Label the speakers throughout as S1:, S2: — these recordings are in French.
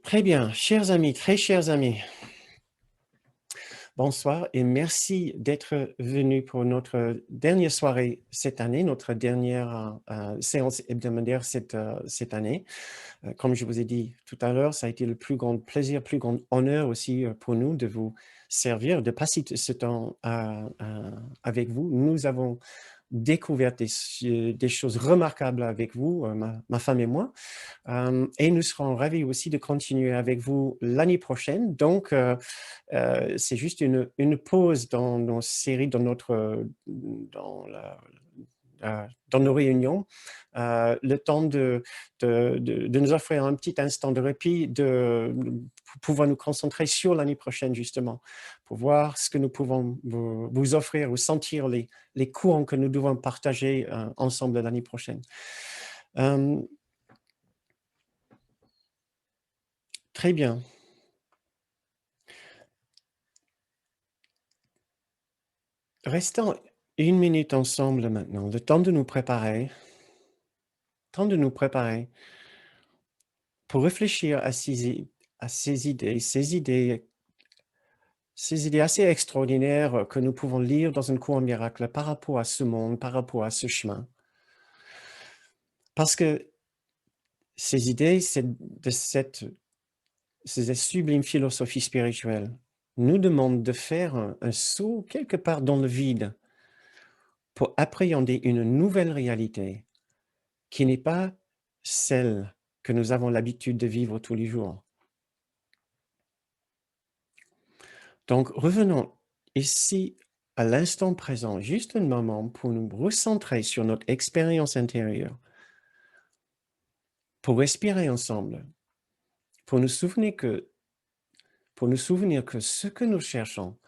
S1: Très bien, chers amis, très chers amis, bonsoir et merci d'être venus pour notre dernière soirée cette année, notre dernière séance hebdomadaire cette année. Comme je vous ai dit tout à l'heure, ça a été le plus grand plaisir, plus grand honneur aussi pour nous de vous servir, de passer ce temps avec vous. Nous avons découvert des choses remarquables avec vous, ma femme et moi. Et nous serons ravis aussi de continuer avec vous l'année prochaine. Donc, c'est juste une pause dans nos séries, dans nos réunions, le temps de nous offrir un petit instant de répit, pour pouvoir nous concentrer sur l'année prochaine, justement, pour voir ce que nous pouvons vous offrir ou sentir les courants que nous devons partager ensemble l'année prochaine. Très bien. Restons une minute ensemble maintenant, le temps de nous préparer, pour réfléchir à ces idées assez extraordinaires que nous pouvons lire dans un cours miracle par rapport à ce monde, par rapport à ce chemin. Parce que ces idées, ces sublimes philosophies spirituelles nous demandent de faire un saut quelque part dans le vide pour appréhender une nouvelle réalité qui n'est pas celle que nous avons l'habitude de vivre tous les jours. Donc, revenons ici à l'instant présent, juste un moment pour nous recentrer sur notre expérience intérieure, pour respirer ensemble, pour nous souvenir que, ce que nous cherchons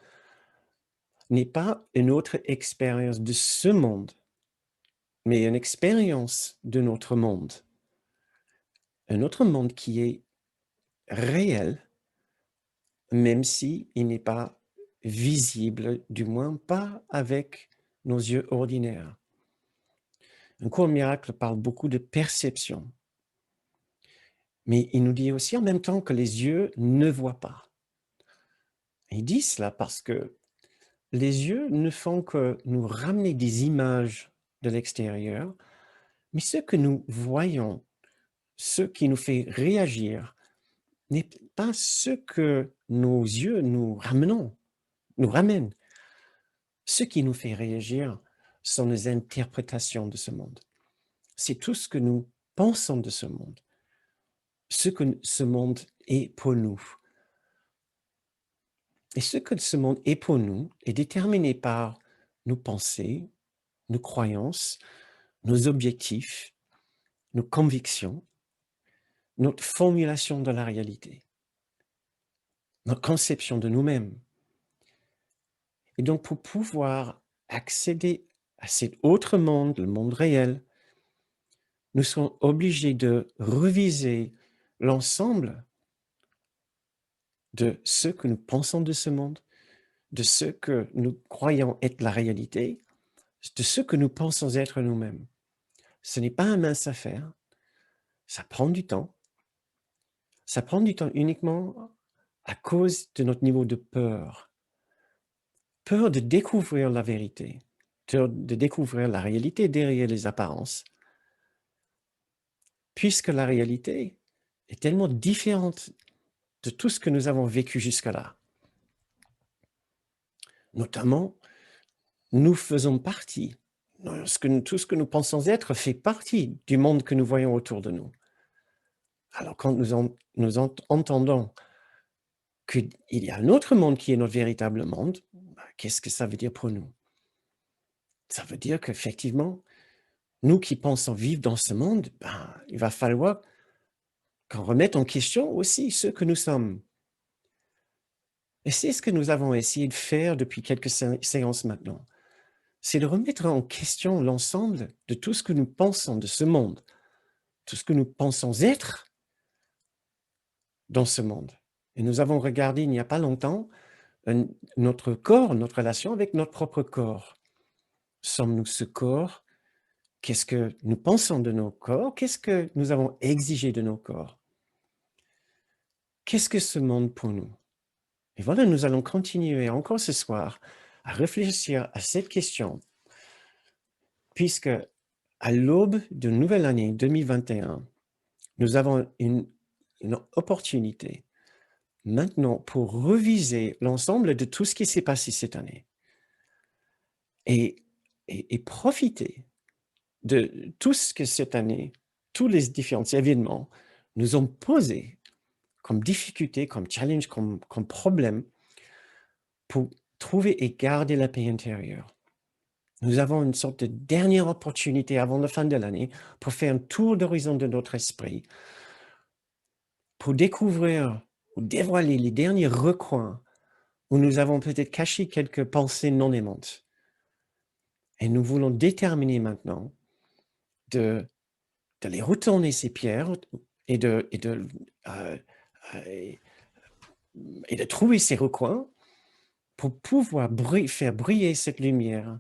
S1: n'est pas une autre expérience de ce monde, mais une expérience de notre monde. Un autre monde qui est réel, même s'il n'est pas visible, du moins pas avec nos yeux ordinaires. Un cours miracle parle beaucoup de perception, mais il nous dit aussi en même temps que les yeux ne voient pas. Il dit cela parce que les yeux ne font que nous ramener des images de l'extérieur, mais ce que nous voyons, ce qui nous fait réagir, n'est pas ce que nos yeux nous ramènent. Ce qui nous fait réagir sont les interprétations de ce monde. C'est tout ce que nous pensons de ce monde, ce que ce monde est pour nous. Et ce que ce monde est pour nous est déterminé par nos pensées, nos croyances, nos objectifs, nos convictions, notre formulation de la réalité, notre conception de nous-mêmes. Et donc, pour pouvoir accéder à cet autre monde, le monde réel, nous sommes obligés de reviser l'ensemble de ce que nous pensons de ce monde, de ce que nous croyons être la réalité, de ce que nous pensons être nous-mêmes. Ce n'est pas une mince affaire, ça prend du temps. Ça prend du temps uniquement à cause de notre niveau de peur. Peur de découvrir la vérité, de découvrir la réalité derrière les apparences. Puisque la réalité est tellement différente de tout ce que nous avons vécu jusque-là. Notamment, nous faisons partie, tout ce que nous pensons être fait partie du monde que nous voyons autour de nous. Alors quand nous entendons qu'il y a un autre monde qui est notre véritable monde, qu'est-ce que ça veut dire pour nous? Ça veut dire qu'effectivement, nous qui pensons vivre dans ce monde, il va falloir qu'on remette en question aussi ce que nous sommes. Et c'est ce que nous avons essayé de faire depuis quelques séances maintenant. C'est de remettre en question l'ensemble de tout ce que nous pensons de ce monde, tout ce que nous pensons être dans ce monde. Et nous avons regardé il n'y a pas longtemps notre corps, notre relation avec notre propre corps. Sommes-nous ce corps? Qu'est-ce que nous pensons de nos corps? Qu'est-ce que nous avons exigé de nos corps? qu'est-ce que ce monde pour nous? Et voilà, nous allons continuer encore ce soir à réfléchir à cette question, puisque à l'aube d'une nouvelle année 2021, nous avons une opportunité maintenant pour reviser l'ensemble de tout ce qui s'est passé cette année et, et profiter de tout ce que cette année, tous les différents événements nous ont posé comme difficulté, comme challenge, comme problème pour trouver et garder la paix intérieure. Nous avons une sorte de dernière opportunité avant la fin de l'année pour faire un tour d'horizon de notre esprit, pour découvrir ou dévoiler les derniers recoins où nous avons peut-être caché quelques pensées non aimantes. Et nous voulons déterminer maintenant de les retourner ces pierres et euh, euh, et de trouver ces recoins pour pouvoir faire briller cette lumière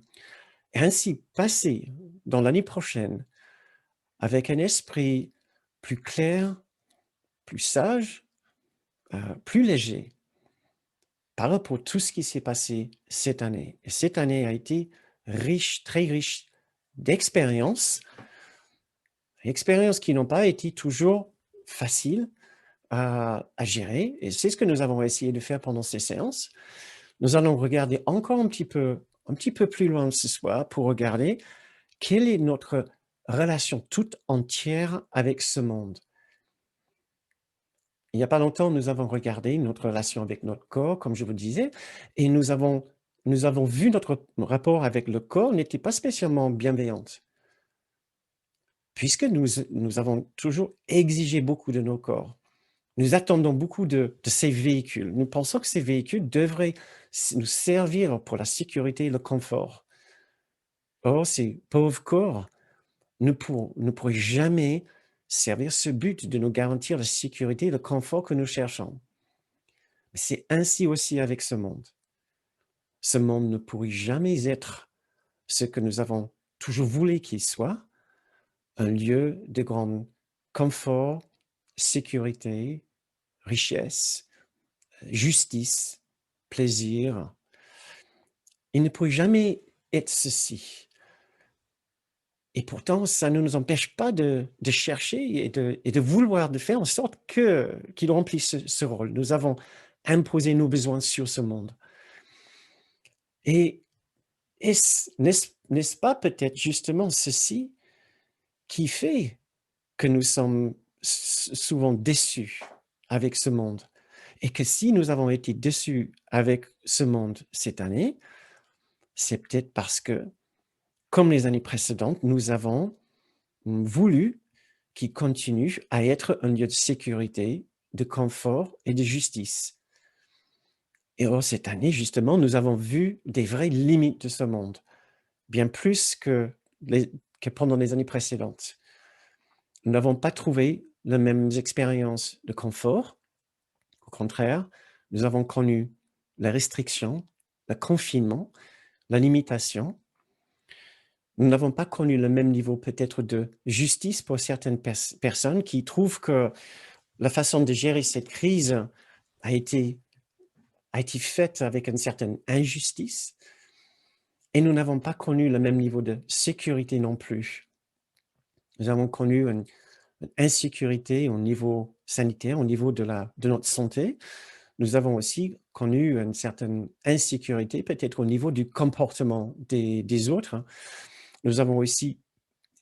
S1: et ainsi passer dans l'année prochaine avec un esprit plus clair, plus sage, plus léger par rapport à tout ce qui s'est passé cette année. Et cette année a été riche, très riche d'expériences, expériences qui n'ont pas été toujours faciles à gérer. Et c'est ce que nous avons essayé de faire pendant ces séances. Nous allons regarder encore un petit peu plus loin ce soir pour regarder quelle est notre relation toute entière avec ce monde. Il n'y a pas longtemps, nous avons regardé notre relation avec notre corps, comme je vous disais, et nous avons vu notre rapport avec le corps n'était pas spécialement bienveillante, puisque nous avons toujours exigé beaucoup de nos corps. Nous attendons beaucoup de ces véhicules. Nous pensons que ces véhicules devraient nous servir pour la sécurité et le confort. Or, ces pauvres corps ne pourraient jamais servir ce but de nous garantir la sécurité et le confort que nous cherchons. C'est ainsi aussi avec ce monde. Ce monde ne pourrait jamais être ce que nous avons toujours voulu qu'il soit, un lieu de grand confort, sécurité, richesse, justice, plaisir. Il ne pourrait jamais être ceci. Et pourtant, ça ne nous empêche pas de chercher et de vouloir de faire en sorte qu'il remplisse ce rôle. Nous avons imposé nos besoins sur ce monde. Et n'est-ce pas peut-être justement ceci qui fait que nous sommes souvent déçus avec ce monde? Et que si nous avons été déçus avec ce monde cette année, c'est peut-être parce que, comme les années précédentes, nous avons voulu qu'il continue à être un lieu de sécurité, de confort et de justice. Et or, cette année, justement, nous avons vu des vraies limites de ce monde, bien plus que pendant les années précédentes. Nous n'avons pas trouvé les mêmes expériences de confort. Au contraire, nous avons connu la restriction, le confinement, la limitation. Nous n'avons pas connu le même niveau peut-être de justice pour certaines personnes qui trouvent que la façon de gérer cette crise a été faite avec une certaine injustice. Et nous n'avons pas connu le même niveau de sécurité non plus. Nous avons connu une insécurité au niveau sanitaire, au niveau de notre santé. Nous avons aussi connu une certaine insécurité, peut-être au niveau du comportement des autres. Nous avons aussi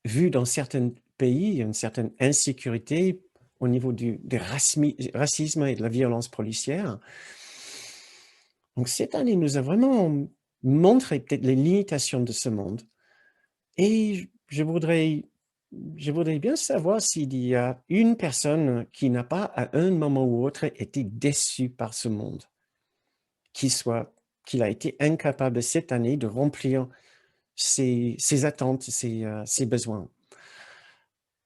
S1: vu dans certains pays une certaine insécurité au niveau du racisme et de la violence policière. Donc cette année nous a vraiment montré peut-être les limitations de ce monde. Et je voudrais bien savoir s'il y a une personne qui n'a pas, à un moment ou autre, été déçue par ce monde, qu'il a été incapable cette année de remplir ses attentes, ses besoins.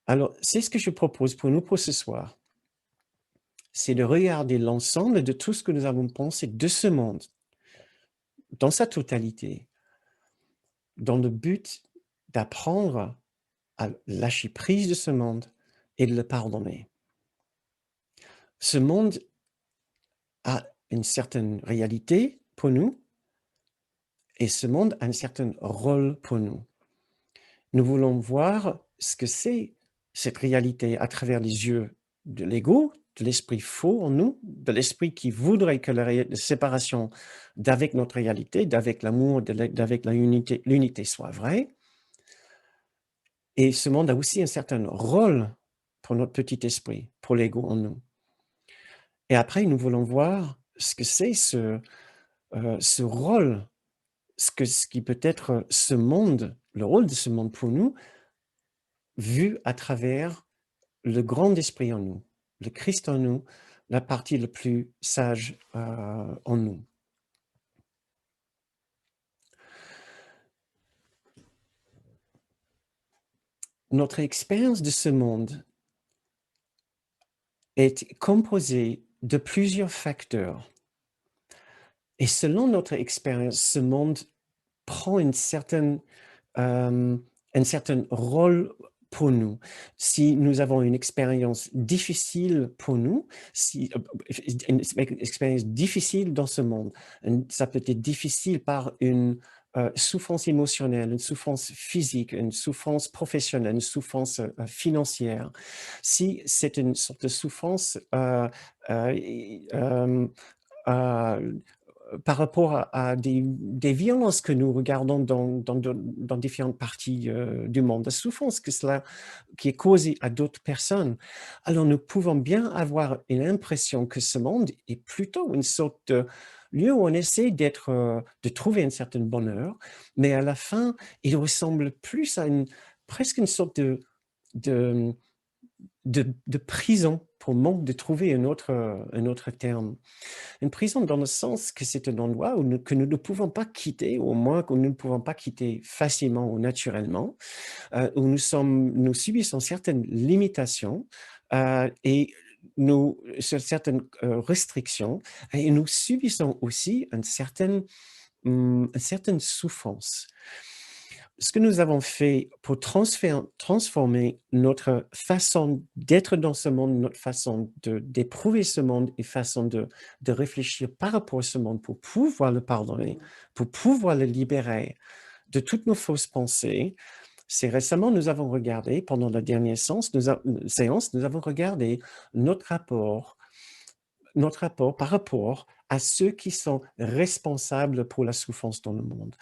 S1: Alors, c'est ce que je propose pour nous pour ce soir. C'est de regarder l'ensemble de tout ce que nous avons pensé de ce monde, dans sa totalité, dans le but d'apprendre à lâcher prise de ce monde et de le pardonner. Ce monde a une certaine réalité pour nous et ce monde a un certain rôle pour nous. Nous voulons voir ce que c'est cette réalité à travers les yeux de l'ego, de l'esprit faux en nous, de l'esprit qui voudrait que la séparation d'avec notre réalité, d'avec l'amour, d'avec l'unité soit vraie. Et ce monde a aussi un certain rôle pour notre petit esprit, pour l'ego en nous. Et après, nous voulons voir ce que c'est ce rôle, ce qui peut être ce monde, le rôle de ce monde pour nous, vu à travers le grand esprit en nous, le Christ en nous, la partie la plus sage en nous. Notre expérience de ce monde est composée de plusieurs facteurs. Et selon notre expérience, ce monde prend un certain rôle pour nous. Si nous avons une expérience difficile pour nous, une expérience difficile dans ce monde, ça peut être difficile par une souffrance émotionnelle, une souffrance physique, une souffrance professionnelle, une souffrance financière. Si c'est une sorte de souffrance par rapport à des violences que nous regardons dans différentes parties du monde, la souffrance qui est causée à d'autres personnes, alors nous pouvons bien avoir l'impression que ce monde est plutôt une sorte de lieu où on essaie de trouver un certain bonheur, mais à la fin, il ressemble plus à presque une sorte de, de prison pour manque de trouver un autre terme. Une prison dans le sens que c'est un endroit que nous ne pouvons pas quitter, au moins que nous ne pouvons pas quitter facilement ou naturellement, où nous subissons certaines limitations et certaines restrictions, et nous subissons aussi une certaine souffrance. Ce que nous avons fait pour transformer notre façon d'être dans ce monde, notre façon d'éprouver ce monde et façon de réfléchir par rapport à ce monde pour pouvoir le pardonner, pour pouvoir le libérer de toutes nos fausses pensées, c'est récemment, nous avons regardé, pendant la dernière séance, nous avons regardé notre rapport par rapport à ceux qui sont responsables pour la souffrance dans le monde,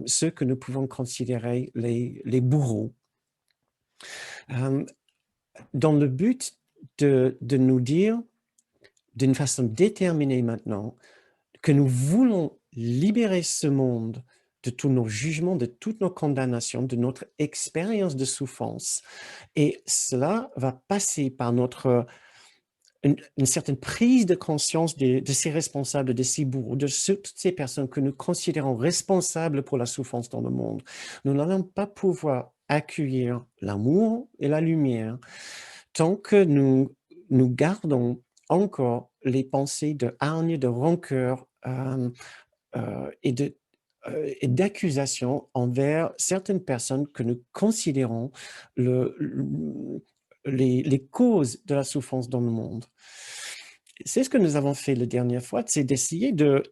S1: ceux que nous pouvons considérer les bourreaux, dans le but de nous dire d'une façon déterminée maintenant que nous voulons libérer ce monde de tous nos jugements, de toutes nos condamnations, de notre expérience de souffrance. Et cela va passer par une certaine prise de conscience de ces responsables, de ces bourreaux, toutes ces personnes que nous considérons responsables pour la souffrance dans le monde. Nous n'allons pas pouvoir accueillir l'amour et la lumière tant que nous gardons encore les pensées de hargne, de rancœur et d'accusation envers certaines personnes que nous considérons les causes de la souffrance dans le monde. C'est ce que nous avons fait la dernière fois, c'est d'essayer de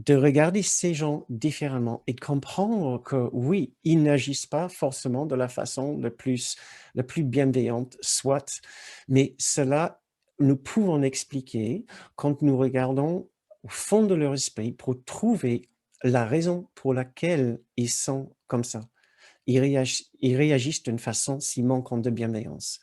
S1: regarder ces gens différemment et de comprendre que oui, ils n'agissent pas forcément de la façon la plus bienveillante soit, mais cela, nous pouvons l'expliquer quand nous regardons au fond de leur esprit pour trouver la raison pour laquelle ils sont comme ça. Ils réagissent d'une façon si manquant de bienveillance.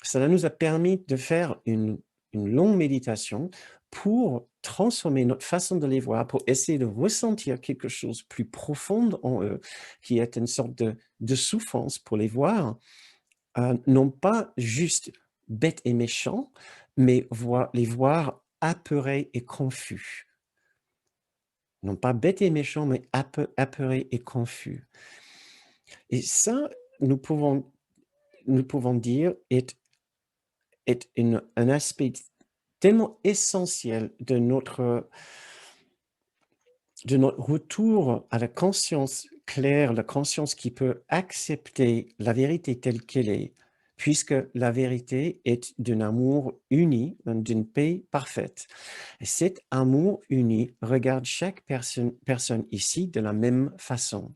S1: Cela nous a permis de faire une longue méditation pour transformer notre façon de les voir, pour essayer de ressentir quelque chose de plus profond en eux, qui est une sorte de souffrance pour les voir, non pas juste bêtes et méchants, mais les voir apeurés et confus. Non pas bêtes et méchants, mais apeurés et confus. Et ça, nous pouvons dire, est un aspect tellement essentiel de notre retour à la conscience claire, la conscience qui peut accepter la vérité telle qu'elle est, puisque la vérité est d'un amour uni, d'une paix parfaite. Et cet amour uni regarde chaque personne ici de la même façon.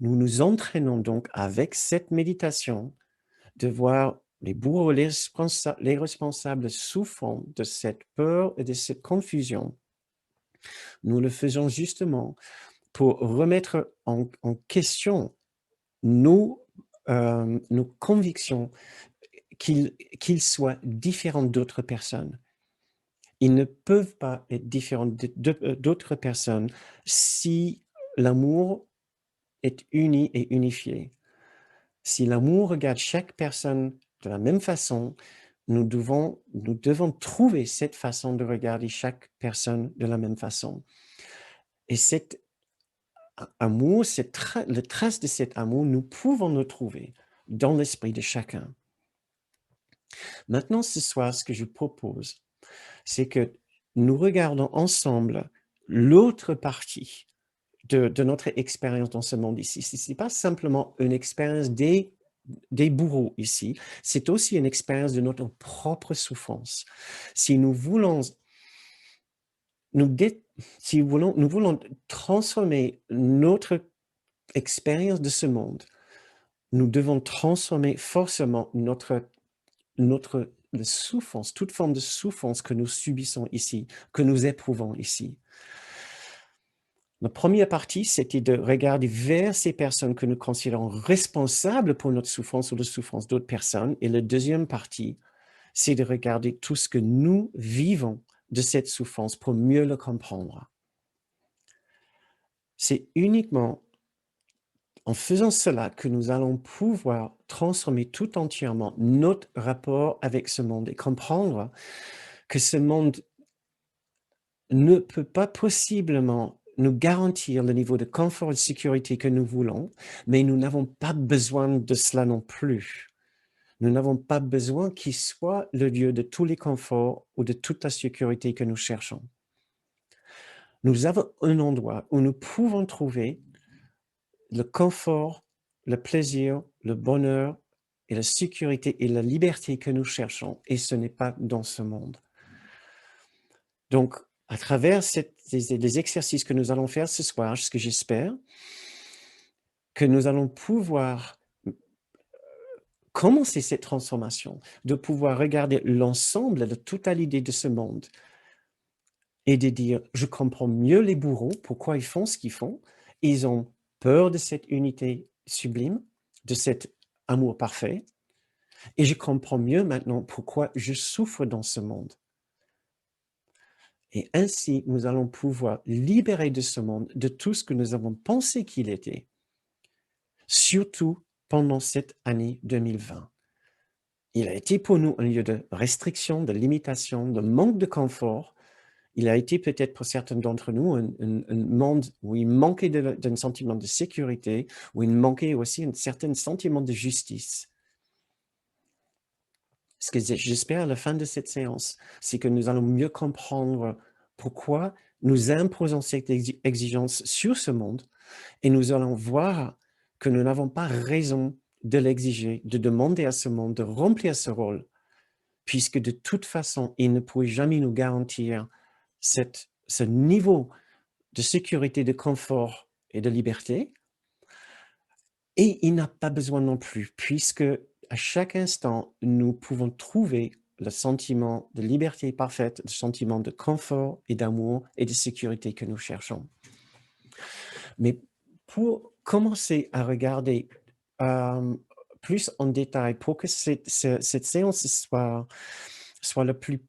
S1: Nous nous entraînons donc avec cette méditation de voir les bourreaux, les responsables souffrant de cette peur et de cette confusion. Nous le faisons justement pour remettre en question nos convictions qu'ils soient différents d'autres personnes. Ils ne peuvent pas être différents d'autres personnes si l'amour est uni et unifié. Si l'amour regarde chaque personne de la même façon, nous devons trouver cette façon de regarder chaque personne de la même façon. Et cet amour, le trace de cet amour, nous pouvons le trouver dans l'esprit de chacun. Maintenant, ce soir, ce que je propose, c'est que nous regardons ensemble l'autre partie de notre expérience dans ce monde ici. Ce n'est pas simplement une expérience des bourreaux ici, c'est aussi une expérience de notre propre souffrance. Si nous voulons, nous voulons transformer notre expérience de ce monde, nous devons transformer forcément notre souffrance, toute forme de souffrance que nous subissons ici, que nous éprouvons ici. La première partie, c'était de regarder vers ces personnes que nous considérons responsables pour notre souffrance ou la souffrance d'autres personnes. Et la deuxième partie, c'est de regarder tout ce que nous vivons de cette souffrance pour mieux le comprendre. C'est uniquement en faisant cela que nous allons pouvoir transformer tout entièrement notre rapport avec ce monde et comprendre que ce monde ne peut pas possiblement nous garantir le niveau de confort et de sécurité que nous voulons, mais nous n'avons pas besoin de cela non plus. Nous n'avons pas besoin qu'il soit le lieu de tous les conforts ou de toute la sécurité que nous cherchons. Nous avons un endroit où nous pouvons trouver le confort, le plaisir, le bonheur et la sécurité et la liberté que nous cherchons, et ce n'est pas dans ce monde. Donc, à travers les exercices que nous allons faire ce soir, ce que j'espère, que nous allons pouvoir commencer cette transformation, de pouvoir regarder l'ensemble, la totalité de ce monde et de dire, je comprends mieux les bourreaux, pourquoi ils font ce qu'ils font. Ils ont peur de cette unité sublime, de cet amour parfait, et je comprends mieux maintenant pourquoi je souffre dans ce monde. Et ainsi, nous allons pouvoir libérer de ce monde, de tout ce que nous avons pensé qu'il était, surtout pendant cette année 2020. Il a été pour nous un lieu de restriction, de limitation, de manque de confort. Il a été peut-être pour certains d'entre nous un monde où il manquait d'un sentiment de sécurité, où il manquait aussi un certain sentiment de justice. Ce que j'espère à la fin de cette séance, c'est que nous allons mieux comprendre pourquoi nous imposons cette exigence sur ce monde et nous allons voir que nous n'avons pas raison de l'exiger, de demander à ce monde de remplir ce rôle, puisque de toute façon, il ne pourrait jamais nous garantir ce niveau de sécurité, de confort et de liberté. Et il n'a pas besoin non plus, puisque à chaque instant, nous pouvons trouver le sentiment de liberté parfaite, le sentiment de confort et d'amour et de sécurité que nous cherchons. Mais pour commencer à regarder plus en détail, pour que cette séance soit la plus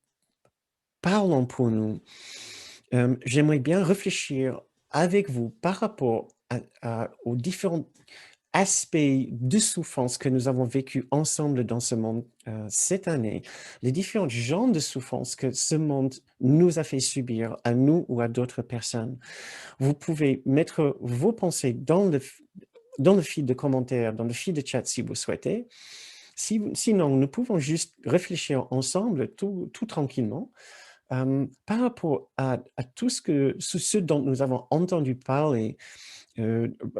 S1: parlante pour nous, j'aimerais bien réfléchir avec vous par rapport aux différents aspects de souffrance que nous avons vécu ensemble dans ce monde cette année, les différents genres de souffrance que ce monde nous a fait subir à nous ou à d'autres personnes. Vous pouvez mettre vos pensées dans le fil de commentaires, dans le fil de chat si vous souhaitez. Sinon, nous pouvons juste réfléchir ensemble tout tranquillement Par rapport à tout ce dont nous avons entendu parler,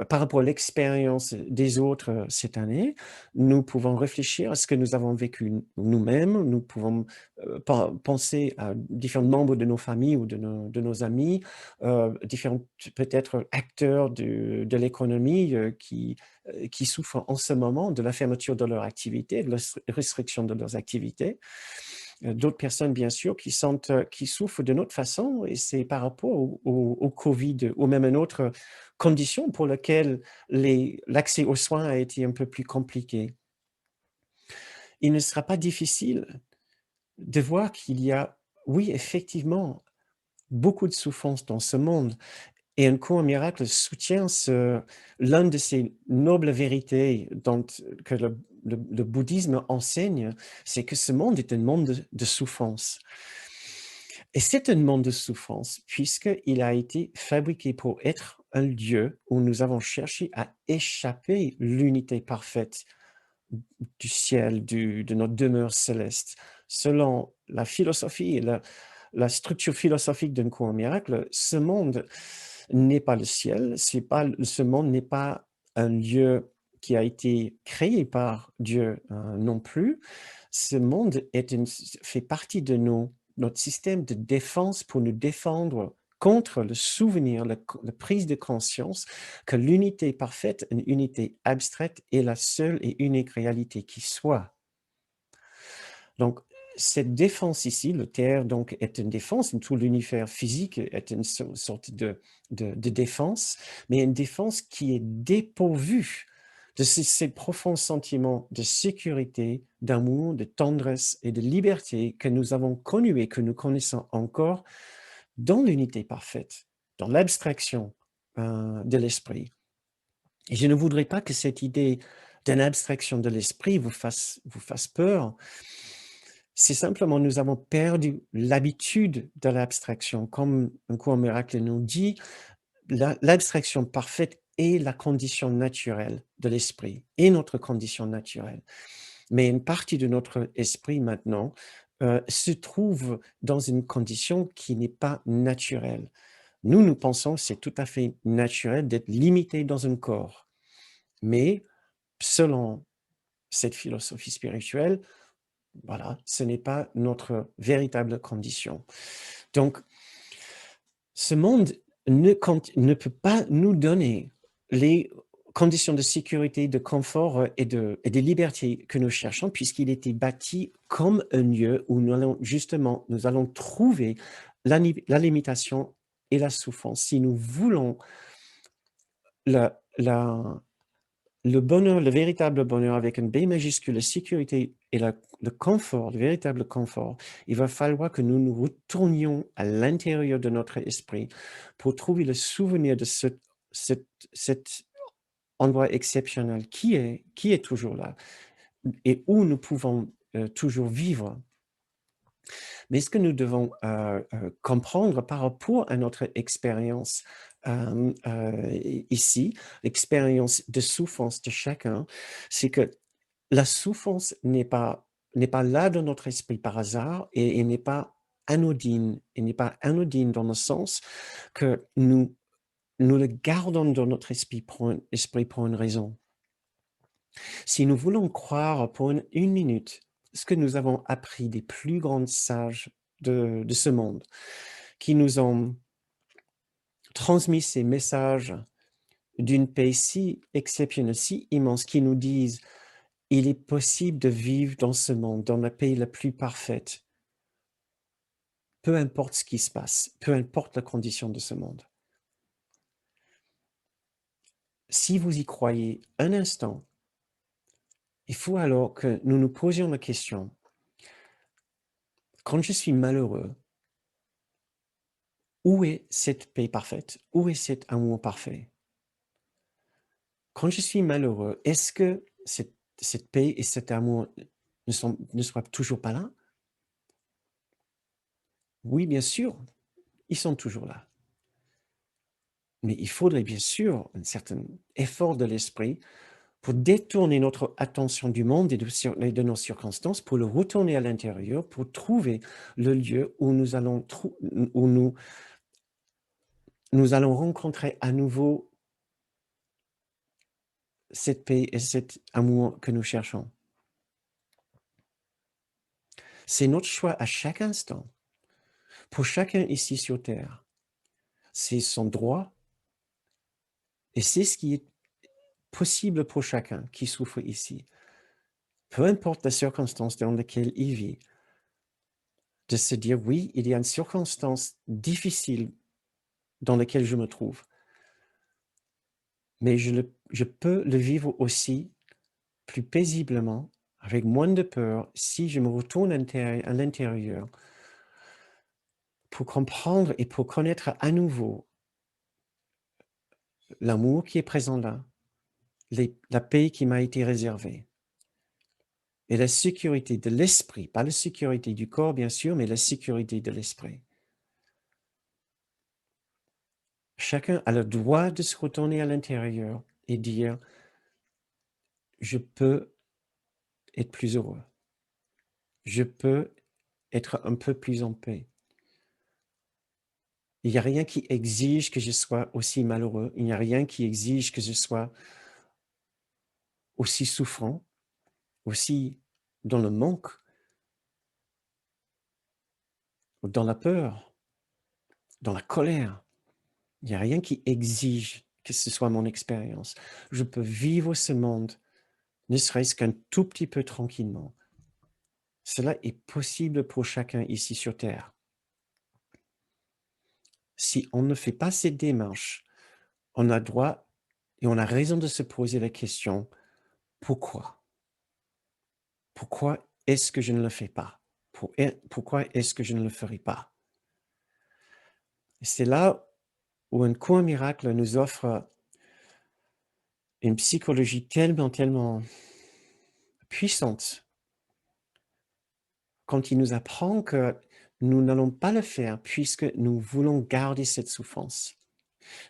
S1: par rapport à l'expérience des autres, cette année, nous pouvons réfléchir à ce que nous avons vécu nous-mêmes. Nous pouvons, penser à différents membres de nos familles ou de nos amis, différents peut-être acteurs de l'économie, qui souffrent en ce moment de la fermeture de leur activité, de la restriction de leurs activités. D'autres personnes, bien sûr, qui souffrent d'une autre façon, et c'est par rapport au Covid ou même une autre condition pour laquelle l'accès aux soins a été un peu plus compliqué. Il ne sera pas difficile de voir qu'il y a, oui, effectivement, beaucoup de souffrance dans ce monde, et un cours miracle soutient l'une de ces nobles vérités que le bouddhisme enseigne, c'est que ce monde est un monde de souffrance. Et c'est un monde de souffrance, puisqu'il a été fabriqué pour être un lieu où nous avons cherché à échapper l'unité parfaite du ciel, de notre demeure céleste. Selon la philosophie et la structure philosophique d'un cours miracle, ce monde n'est pas le ciel, ce monde n'est pas un lieu qui a été créé par Dieu non plus. Ce monde fait partie de notre système de défense pour nous défendre contre le souvenir, la prise de conscience que l'unité parfaite, une unité abstraite, est la seule et unique réalité qui soit. Donc, cette défense ici, le terre donc est une défense, tout l'univers physique est une sorte de défense, mais une défense qui est dépourvue de ces profonds sentiments de sécurité, d'amour, de tendresse et de liberté que nous avons connus et que nous connaissons encore dans l'unité parfaite, dans l'abstraction de l'esprit. Et je ne voudrais pas que cette idée d'une abstraction de l'esprit vous fasse peur. C'est simplement, nous avons perdu l'habitude de l'abstraction. Comme un cours miracle nous dit, l'abstraction parfaite est la condition naturelle de l'esprit, et notre condition naturelle. Mais une partie de notre esprit maintenant se trouve dans une condition qui n'est pas naturelle. Nous pensons que c'est tout à fait naturel d'être limité dans un corps. Mais selon cette philosophie spirituelle, voilà, ce n'est pas notre véritable condition. Donc, ce monde ne peut pas nous donner les conditions de sécurité, de confort et de liberté que nous cherchons, puisqu'il était bâti comme un lieu où nous allons trouver la limitation et la souffrance. Si nous voulons le bonheur, le véritable bonheur avec un B majuscule, la sécurité et le confort, le véritable confort, il va falloir que nous nous retournions à l'intérieur de notre esprit pour trouver le souvenir de cet endroit exceptionnel qui est toujours là et où nous pouvons toujours vivre. Mais ce que nous devons comprendre par rapport à notre expérience ici, l'expérience de souffrance de chacun, c'est que la souffrance n'est pas là dans notre esprit par hasard, et n'est pas anodine. Elle n'est pas anodine dans le sens que nous le gardons dans notre esprit pour une raison. Si nous voulons croire pour une minute ce que nous avons appris des plus grands sages de ce monde, qui nous ont transmis ces messages d'une paix si exceptionnelle, si immense, qui nous disent: il est possible de vivre dans ce monde, dans la paix la plus parfaite, peu importe ce qui se passe, peu importe la condition de ce monde. Si vous y croyez un instant, il faut alors que nous nous posions la question: quand je suis malheureux, où est cette paix parfaite? Où est cet amour parfait? Quand je suis malheureux, est-ce que cette paix et cet amour ne soient toujours pas là? Oui, bien sûr, ils sont toujours là. Mais il faudrait bien sûr un certain effort de l'esprit pour détourner notre attention du monde et de nos circonstances, pour le retourner à l'intérieur, pour trouver le lieu où nous allons, où nous allons rencontrer à nouveau cette paix et cet amour que nous cherchons. C'est notre choix à chaque instant, pour chacun ici sur Terre. C'est son droit et c'est ce qui est possible pour chacun qui souffre ici. Peu importe la circonstance dans laquelle il vit, de se dire, oui, il y a une circonstance difficile dans laquelle je me trouve, mais je peux le vivre aussi plus paisiblement, avec moins de peur, si je me retourne à l'intérieur pour comprendre et pour connaître à nouveau l'amour qui est présent là, la paix qui m'a été réservée et la sécurité de l'esprit, pas la sécurité du corps bien sûr, mais la sécurité de l'esprit. Chacun a le droit de se retourner à l'intérieur et dire, je peux être plus heureux. Je peux être un peu plus en paix. Il n'y a rien qui exige que je sois aussi malheureux. Il n'y a rien qui exige que je sois aussi souffrant, aussi dans le manque, dans la peur, dans la colère. Il n'y a rien qui exige que ce soit mon expérience. Je peux vivre ce monde, ne serait-ce qu'un tout petit peu tranquillement. Cela est possible pour chacun ici sur Terre. Si on ne fait pas cette démarche, on a droit et on a raison de se poser la question, pourquoi? Pourquoi est-ce que je ne le fais pas? Pourquoi est-ce que je ne le ferai pas? C'est là où un cours miracle nous offre une psychologie tellement puissante quand il nous apprend que nous n'allons pas le faire puisque nous voulons garder cette souffrance.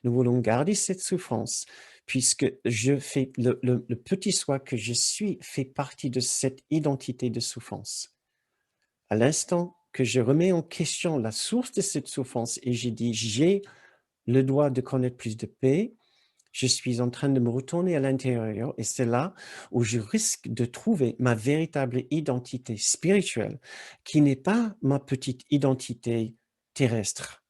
S1: Nous voulons garder cette souffrance puisque je fais le petit soi que je suis fait partie de cette identité de souffrance. À l'instant que je remets en question la source de cette souffrance et j'ai dit, j'ai le droit de connaître plus de paix, je suis en train de me retourner à l'intérieur et c'est là où je risque de trouver ma véritable identité spirituelle qui n'est pas ma petite identité terrestre.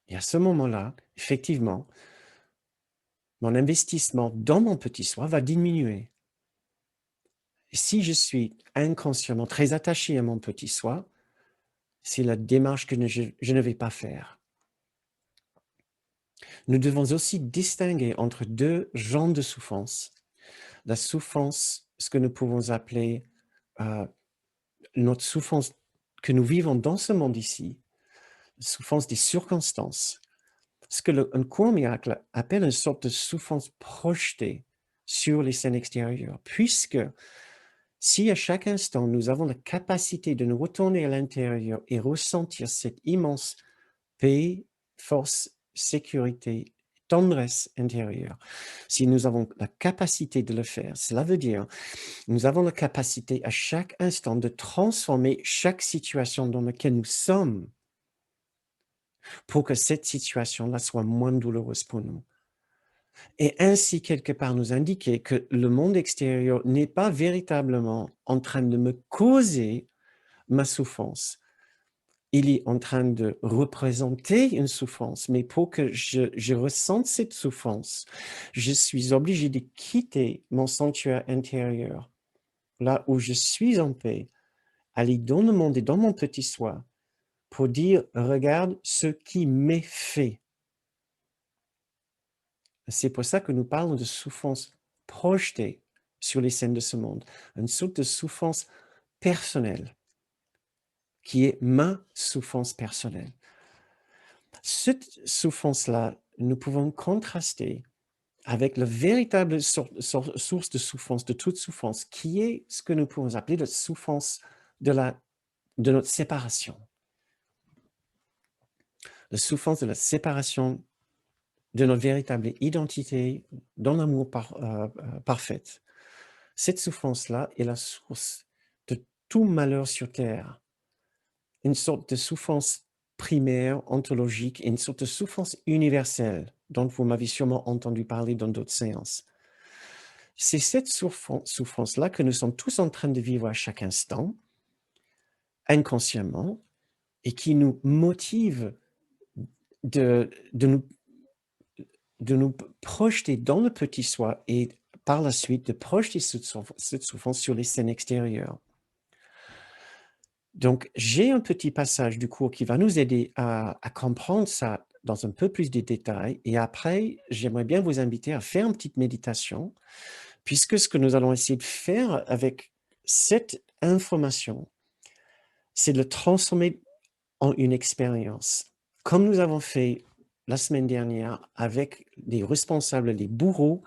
S1: Et à ce moment-là, effectivement, mon investissement dans mon petit soi va diminuer. Et si je suis inconsciemment très attaché à mon petit soi, c'est la démarche que je ne vais pas faire. Nous devons aussi distinguer entre deux genres de souffrance. La souffrance, ce que nous pouvons appeler notre souffrance que nous vivons dans ce monde ici, souffrance des circonstances, ce que un cours miracle appelle une sorte de souffrance projetée sur les scènes extérieures, puisque si à chaque instant nous avons la capacité de nous retourner à l'intérieur et ressentir cette immense paix, force, sécurité, tendresse intérieure, si nous avons la capacité de le faire, cela veut dire nous avons la capacité à chaque instant de transformer chaque situation dans laquelle nous sommes pour que cette situation-là soit moins douloureuse pour nous. Et ainsi, quelque part, nous indiquer que le monde extérieur n'est pas véritablement en train de me causer ma souffrance. Il est en train de représenter une souffrance, mais pour que je ressente cette souffrance, je suis obligé de quitter mon sanctuaire intérieur, là où je suis en paix, aller dans le monde et dans mon petit soi, pour dire, regarde ce qui m'est fait. C'est pour ça que nous parlons de souffrance projetée sur les scènes de ce monde, une sorte de souffrance personnelle, qui est ma souffrance personnelle. Cette souffrance-là, nous pouvons contraster avec la véritable source de souffrance, de toute souffrance, qui est ce que nous pouvons appeler la souffrance de notre séparation. La souffrance de la séparation de notre véritable identité dans l'amour parfait. Cette souffrance-là est la source de tout malheur sur terre, une sorte de souffrance primaire, ontologique, et une sorte de souffrance universelle dont vous m'avez sûrement entendu parler dans d'autres séances. C'est cette souffrance-là que nous sommes tous en train de vivre à chaque instant, inconsciemment, et qui nous motive de nous projeter dans le petit soi et par la suite de projeter cette souffrance sur les scènes extérieures. Donc, j'ai un petit passage du cours qui va nous aider à comprendre ça dans un peu plus de détails. Et après, j'aimerais bien vous inviter à faire une petite méditation, puisque ce que nous allons essayer de faire avec cette information, c'est de le transformer en une expérience. Comme nous avons fait la semaine dernière avec les responsables, les bourreaux,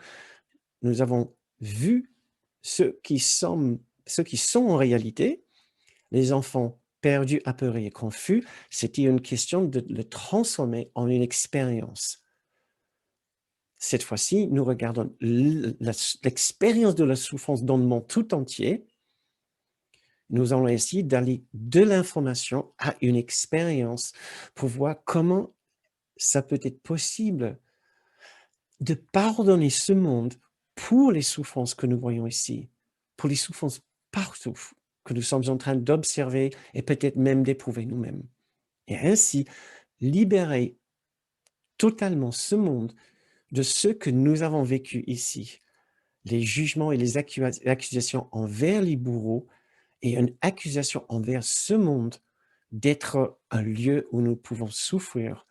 S1: nous avons vu ceux qui sont en réalité, les enfants perdus, apeurés et confus. C'était une question de le transformer en une expérience. Cette fois-ci, nous regardons l'expérience de la souffrance dans le monde tout entier. Nous allons essayer d'aller de l'information à une expérience pour voir comment ça peut être possible de pardonner ce monde pour les souffrances que nous voyons ici, pour les souffrances partout que nous sommes en train d'observer et peut-être même d'éprouver nous-mêmes. Et ainsi, libérer totalement ce monde de ce que nous avons vécu ici, les jugements et les accusations envers les bourreaux et une accusation envers ce monde d'être un lieu où nous pouvons souffrir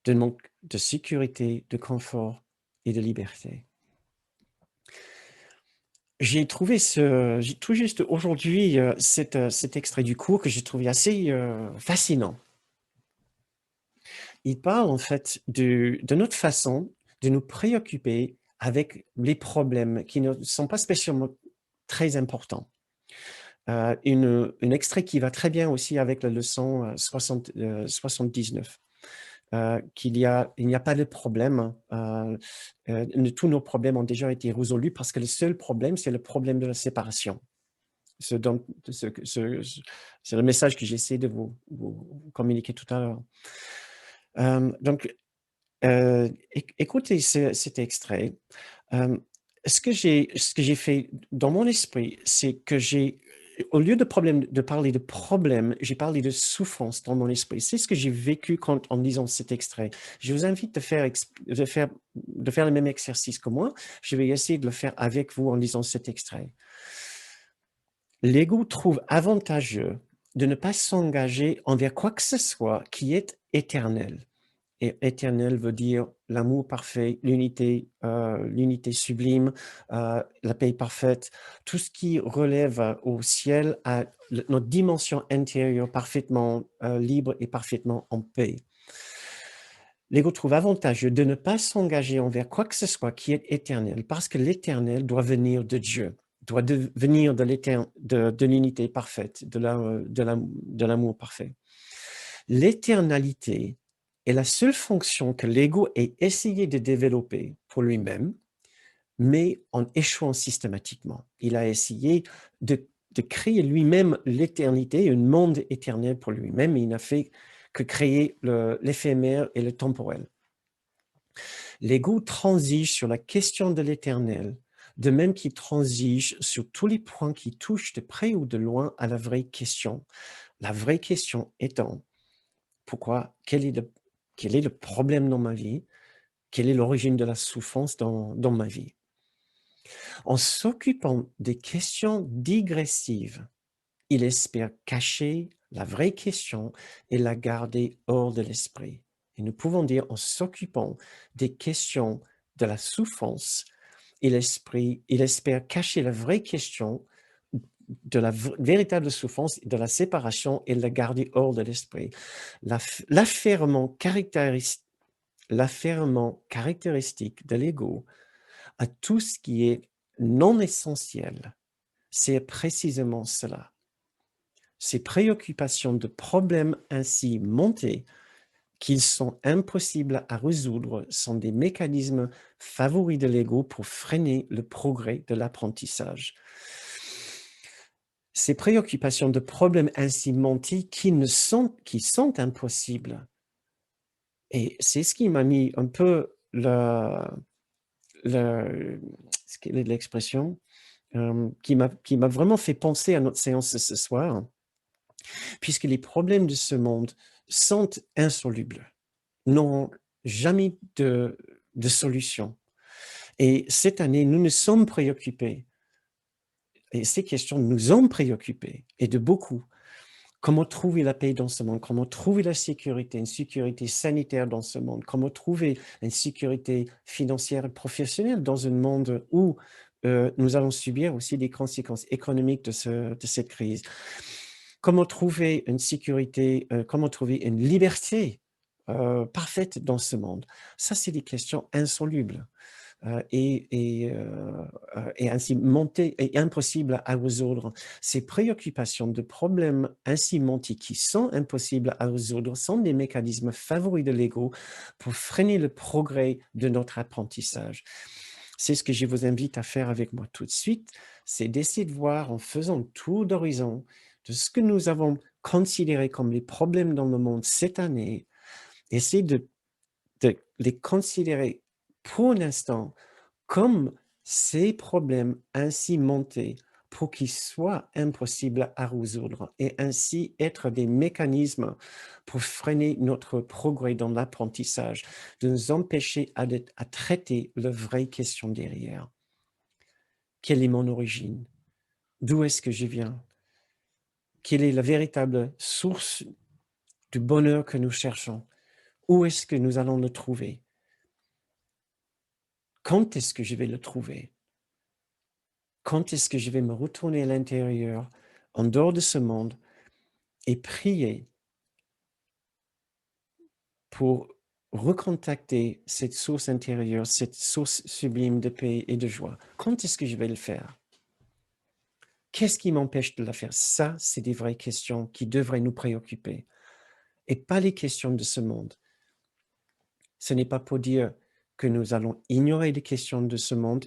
S1: de manque de sécurité, de confort et de liberté. J'ai tout juste aujourd'hui cet extrait du cours que j'ai trouvé assez fascinant. Il parle en fait de notre façon de nous préoccuper avec les problèmes qui ne sont pas spécialement très importants. Un extrait qui va très bien aussi avec la leçon 79. Il n'y a pas de problème. Tous nos problèmes ont déjà été résolus parce que le seul problème, c'est le problème de la séparation. C'est le message que j'essaie de vous communiquer tout à l'heure. Donc, écoutez cet extrait. Ce que j'ai fait dans mon esprit, c'est que au lieu de parler de problème, j'ai parlé de souffrance dans mon esprit. C'est ce que j'ai vécu en lisant cet extrait. Je vous invite de faire le même exercice que moi. Je vais essayer de le faire avec vous en lisant cet extrait. L'ego trouve avantageux de ne pas s'engager envers quoi que ce soit qui est éternel. Et éternel veut dire l'amour parfait, l'unité sublime, la paix parfaite, tout ce qui relève au ciel, à notre dimension intérieure parfaitement libre et parfaitement en paix. L'ego trouve avantageux de ne pas s'engager envers quoi que ce soit qui est éternel, parce que l'éternel doit venir de Dieu, doit venir de l'unité parfaite, de l'amour parfait. L'éternalité est la seule fonction que l'ego ait essayé de développer pour lui-même, mais en échouant systématiquement. Il a essayé de créer lui-même l'éternité, un monde éternel pour lui-même, et il n'a fait que créer l'éphémère et le temporel. L'ego transige sur la question de l'éternel, de même qu'il transige sur tous les points qui touchent de près ou de loin à la vraie question. La vraie question étant, pourquoi, quel est le problème dans ma vie? Quelle est l'origine de la souffrance dans ma vie? En s'occupant des questions digressives, il espère cacher la vraie question et la garder hors de l'esprit. Et nous pouvons dire, en s'occupant des questions de la souffrance, il espère cacher la vraie question de la véritable souffrance, de la séparation et la garder hors de l'esprit. L'affairement caractéristique de l'ego à tout ce qui est non essentiel, c'est précisément cela. Ces préoccupations de problèmes ainsi montés qu'ils sont impossibles à résoudre sont des mécanismes favoris de l'ego pour freiner le progrès de l'apprentissage. Ces préoccupations de problèmes ainsi montés qui sont impossibles. Et c'est ce qui m'a mis un peu quelle est l'expression? Qui m'a vraiment fait penser à notre séance de ce soir, puisque les problèmes de ce monde sont insolubles, n'ont jamais de solution. Et cette année, nous nous sommes préoccupés, et ces questions nous ont préoccupés, et de beaucoup. Comment trouver la paix dans ce monde? Comment trouver la sécurité, une sécurité sanitaire dans ce monde? Comment trouver une sécurité financière et professionnelle dans un monde où nous allons subir aussi des conséquences économiques de cette crise? Comment trouver une sécurité, comment trouver une liberté parfaite dans ce monde? Ça, c'est des questions insolubles. Et ainsi monter et impossible à résoudre. Ces préoccupations de problèmes ainsi montés qui sont impossibles à résoudre sont des mécanismes favoris de l'ego pour freiner le progrès de notre apprentissage. C'est ce que je vous invite à faire avec moi tout de suite, c'est d'essayer de voir en faisant le tour d'horizon de ce que nous avons considéré comme les problèmes dans le monde cette année, essayer de les considérer pour l'instant comme ces problèmes ainsi montés pour qu'ils soient impossibles à résoudre et ainsi être des mécanismes pour freiner notre progrès dans l'apprentissage, de nous empêcher à traiter la vraie question derrière. Quelle est mon origine? D'où est-ce que je viens? Quelle est la véritable source du bonheur que nous cherchons? Où est-ce que nous allons le trouver? Quand est-ce que je vais le trouver? Quand est-ce que je vais me retourner à l'intérieur, en dehors de ce monde, et prier pour recontacter cette source intérieure, cette source sublime de paix et de joie? Quand est-ce que je vais le faire? Qu'est-ce qui m'empêche de le faire? Ça, c'est des vraies questions qui devraient nous préoccuper et pas les questions de ce monde. Ce n'est pas pour dire que nous allons ignorer les questions de ce monde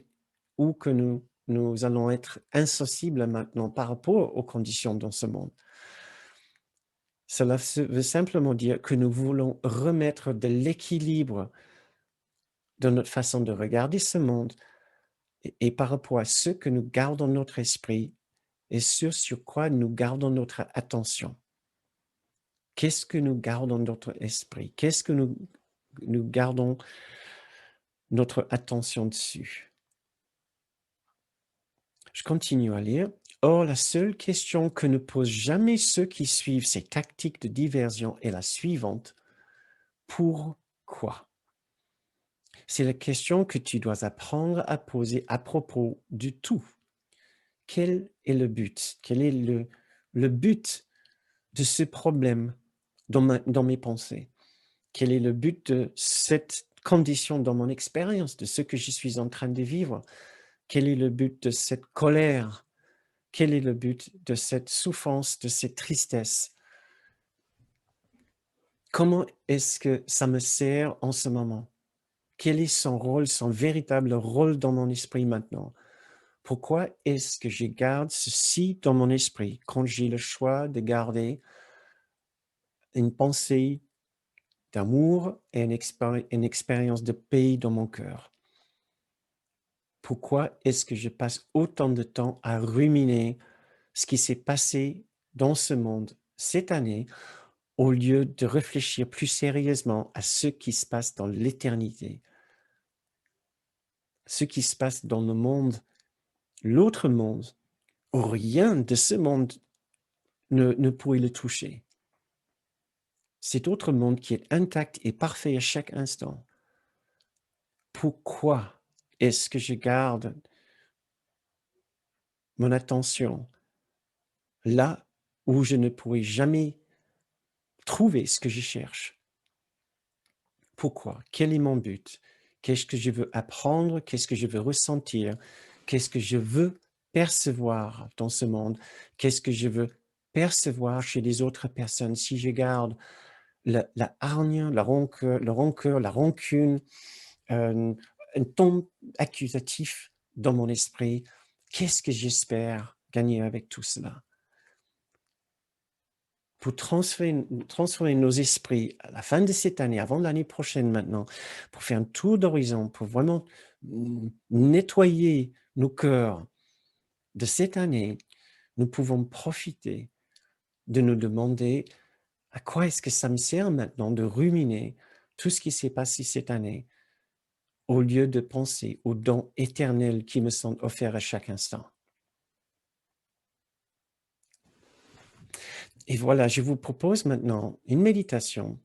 S1: ou que nous allons être insensibles maintenant par rapport aux conditions dans ce monde. Cela veut simplement dire que nous voulons remettre de l'équilibre dans notre façon de regarder ce monde et par rapport à ce que nous gardons notre esprit et sur quoi nous gardons notre attention. Qu'est-ce que nous gardons notre esprit? Qu'est-ce que nous gardons notre attention dessus? Je continue à lire. Or, la seule question que ne posent jamais ceux qui suivent ces tactiques de diversion est la suivante. Pourquoi? C'est la question que tu dois apprendre à poser à propos du tout. Quel est le but? Quel est le but de ce problème dans mes pensées? Quel est le but de cette condition dans mon expérience, de ce que je suis en train de vivre? Quel est le but de cette colère? Quel est le but de cette souffrance, de cette tristesse? Comment est-ce que ça me sert en ce moment? Quel est son rôle, son véritable rôle dans mon esprit maintenant? Pourquoi est-ce que je garde ceci dans mon esprit quand j'ai le choix de garder une pensée d'amour et une expérience de paix dans mon cœur? Pourquoi est-ce que je passe autant de temps à ruminer ce qui s'est passé dans ce monde cette année au lieu de réfléchir plus sérieusement à ce qui se passe dans l'éternité, ce qui se passe dans le monde, l'autre monde, où rien de ce monde ne pourrait le toucher. Cet autre monde qui est intact et parfait à chaque instant. Pourquoi est-ce que je garde mon attention là où je ne pourrai jamais trouver ce que je cherche? Pourquoi? Quel est mon but? Qu'est-ce que je veux apprendre? Qu'est-ce que je veux ressentir? Qu'est-ce que je veux percevoir dans ce monde? Qu'est-ce que je veux percevoir chez les autres personnes si je garde la hargne, la rancœur, la rancune, un ton accusatif dans mon esprit. Qu'est-ce que j'espère gagner avec tout cela? Pour transformer nos esprits à la fin de cette année, avant l'année prochaine maintenant, pour faire un tour d'horizon, pour vraiment nettoyer nos cœurs de cette année, nous pouvons profiter de nous demander à quoi est-ce que ça me sert maintenant de ruminer tout ce qui s'est passé cette année, au lieu de penser aux dons éternels qui me sont offerts à chaque instant. Et voilà, je vous propose maintenant une méditation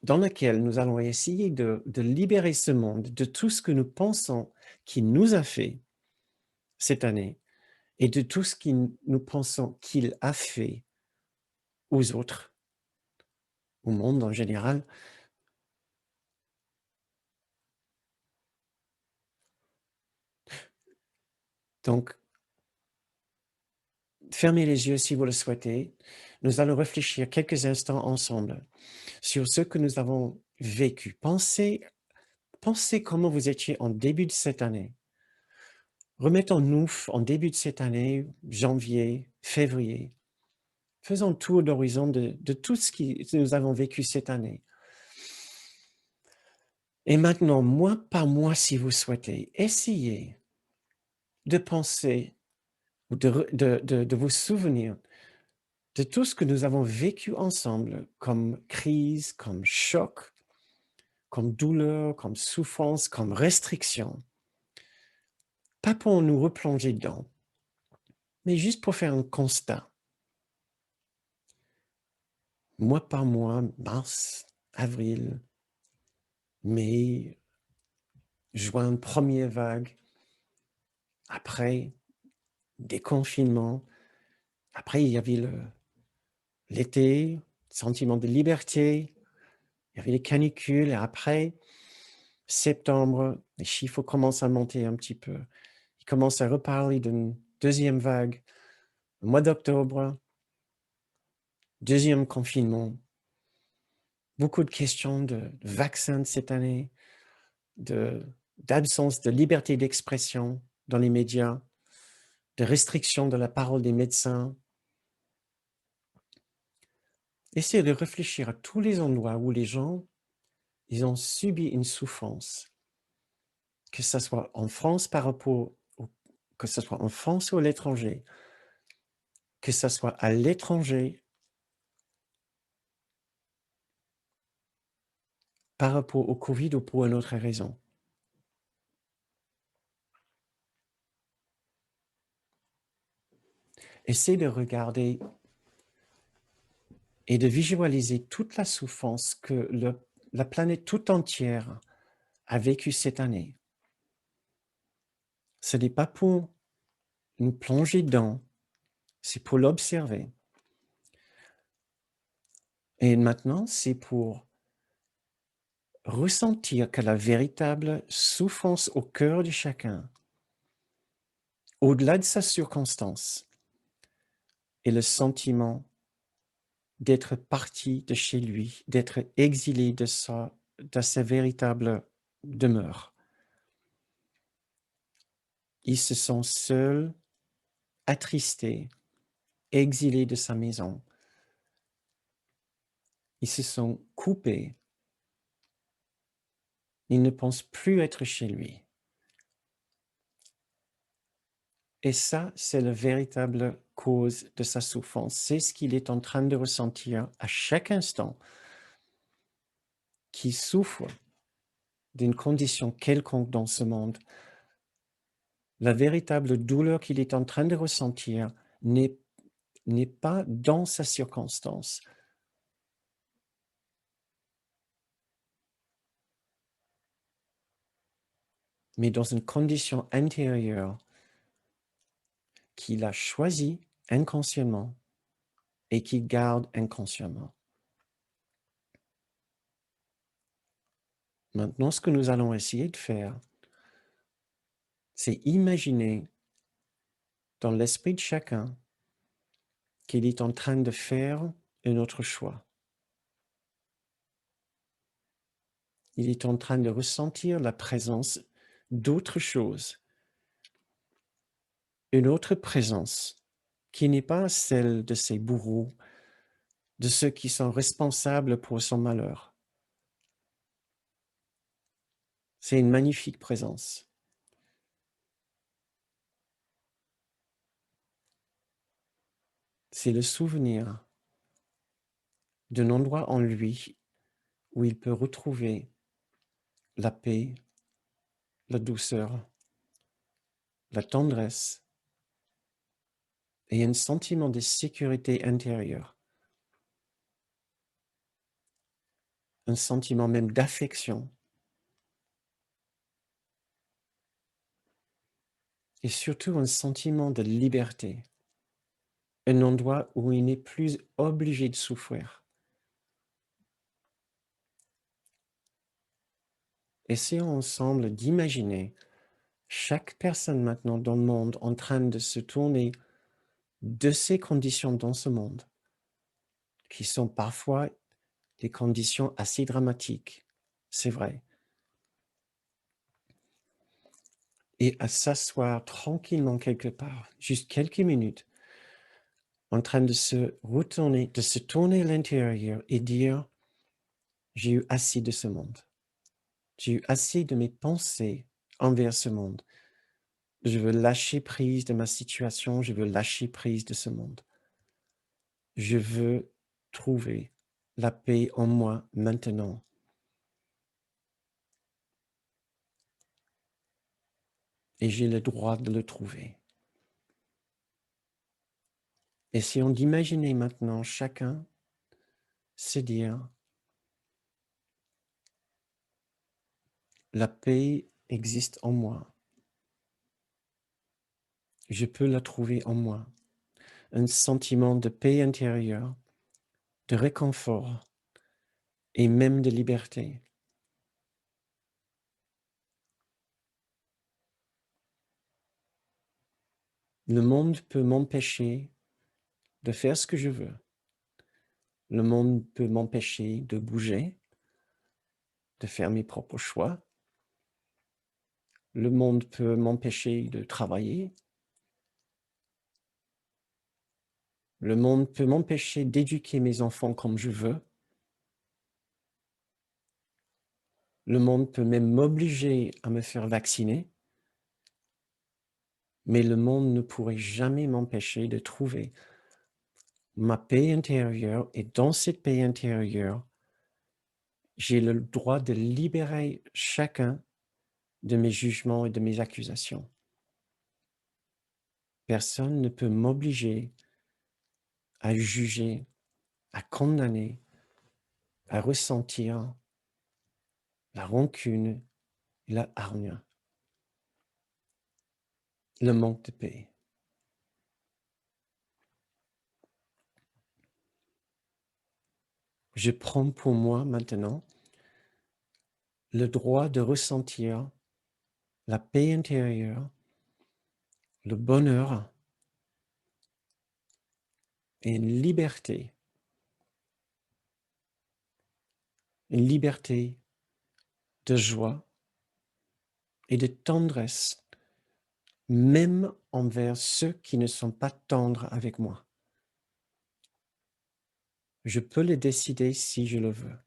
S1: dans laquelle nous allons essayer de libérer ce monde de tout ce que nous pensons qu'il nous a fait cette année et de tout ce que nous pensons qu'il a fait aux autres, au monde en général. Donc, fermez les yeux si vous le souhaitez. Nous allons réfléchir quelques instants ensemble sur ce que nous avons vécu. Pensez comment vous étiez en début de cette année. Remettons-nous en début de cette année, janvier, février. Faisons le tour d'horizon de tout ce que nous avons vécu cette année. Et maintenant, mois par mois, si vous souhaitez, essayez de penser ou de vous souvenir de tout ce que nous avons vécu ensemble comme crise, comme choc, comme douleur, comme souffrance, comme restriction. Pas pour nous replonger dedans, mais juste pour faire un constat. Mois par mois, mars, avril, mai, juin, première vague. Après, déconfinement. Après, il y avait l'été, sentiment de liberté. Il y avait les canicules. Et après, septembre, les chiffres commencent à monter un petit peu. Ils commencent à reparler d'une deuxième vague. Le mois d'octobre, deuxième confinement. Beaucoup de questions de vaccins cette année, d'absence de liberté d'expression dans les médias, de restriction de la parole des médecins. Essayez de réfléchir à tous les endroits où les gens, ils ont subi une souffrance, que ce soit en France que ce soit en France ou à l'étranger, que ce soit à l'étranger par rapport au Covid ou pour une autre raison. Essayez de regarder et de visualiser toute la souffrance que la planète tout entière a vécue cette année. Ce n'est pas pour nous plonger dedans, c'est pour l'observer. Et maintenant, c'est pour ressentir que la véritable souffrance au cœur de chacun, au-delà de sa circonstance, est le sentiment d'être parti de chez lui, d'être exilé de sa véritable demeure. Il se sent seul, attristé, exilé de sa maison. Ils se sont coupés. Il ne pense plus être chez lui. Et ça, c'est la véritable cause de sa souffrance. C'est ce qu'il est en train de ressentir à chaque instant, qui souffre d'une condition quelconque dans ce monde. La véritable douleur qu'il est en train de ressentir n'est pas dans sa circonstance. Mais dans une condition intérieure qu'il a choisie inconsciemment et qu'il garde inconsciemment. Maintenant, ce que nous allons essayer de faire, c'est imaginer dans l'esprit de chacun qu'il est en train de faire un autre choix. Il est en train de ressentir la présence d'autre chose, une autre présence qui n'est pas celle de ses bourreaux, de ceux qui sont responsables pour son malheur. C'est une magnifique présence. C'est le souvenir d'un endroit en lui où il peut retrouver la paix, la douceur, la tendresse et un sentiment de sécurité intérieure, un sentiment même d'affection et surtout un sentiment de liberté, un endroit où il n'est plus obligé de souffrir. Essayons ensemble d'imaginer chaque personne maintenant dans le monde en train de se tourner de ces conditions dans ce monde, qui sont parfois des conditions assez dramatiques, c'est vrai, et à s'asseoir tranquillement quelque part, juste quelques minutes, en train de se retourner, de se tourner à l'intérieur et dire, j'ai eu assez de ce monde. J'ai eu assez de mes pensées envers ce monde. Je veux lâcher prise de ma situation, je veux lâcher prise de ce monde. Je veux trouver la paix en moi maintenant. Et j'ai le droit de le trouver. Essayons d'imaginer maintenant chacun se dire, la paix existe en moi. Je peux la trouver en moi. Un sentiment de paix intérieure, de réconfort et même de liberté. Le monde peut m'empêcher de faire ce que je veux. Le monde peut m'empêcher de bouger, de faire mes propres choix. Le monde peut m'empêcher de travailler. Le monde peut m'empêcher d'éduquer mes enfants comme je veux. Le monde peut même m'obliger à me faire vacciner. Mais le monde ne pourrait jamais m'empêcher de trouver ma paix intérieure. Et dans cette paix intérieure, j'ai le droit de libérer chacun de mes jugements et de mes accusations. Personne ne peut m'obliger à juger, à condamner, à ressentir la rancune et la hargne, le manque de paix. Je prends pour moi maintenant le droit de ressentir la paix intérieure, le bonheur et une liberté de joie et de tendresse, même envers ceux qui ne sont pas tendres avec moi. Je peux le décider si je le veux.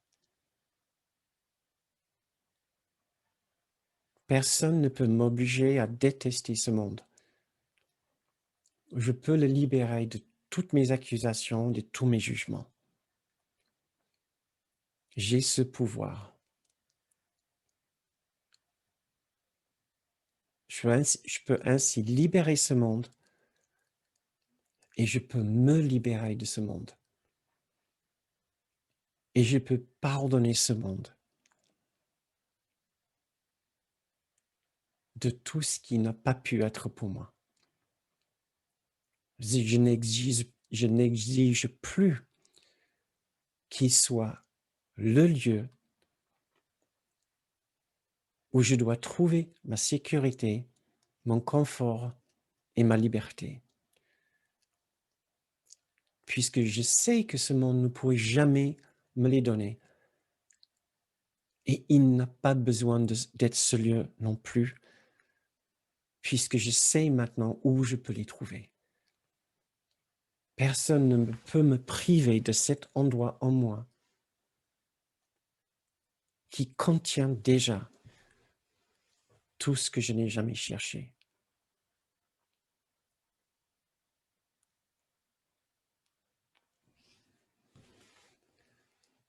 S1: Personne ne peut m'obliger à détester ce monde. Je peux le libérer de toutes mes accusations, de tous mes jugements. J'ai ce pouvoir. Je peux ainsi libérer ce monde et je peux me libérer de ce monde. Et je peux pardonner ce monde de tout ce qui n'a pas pu être pour moi. Je n'exige plus qu'il soit le lieu où je dois trouver ma sécurité, mon confort et ma liberté. puisque je sais que ce monde ne pourrait jamais me les donner. Et il n'a pas besoin d'être ce lieu non plus, puisque je sais maintenant où je peux les trouver. Personne ne peut me priver de cet endroit en moi qui contient déjà tout ce que je n'ai jamais cherché.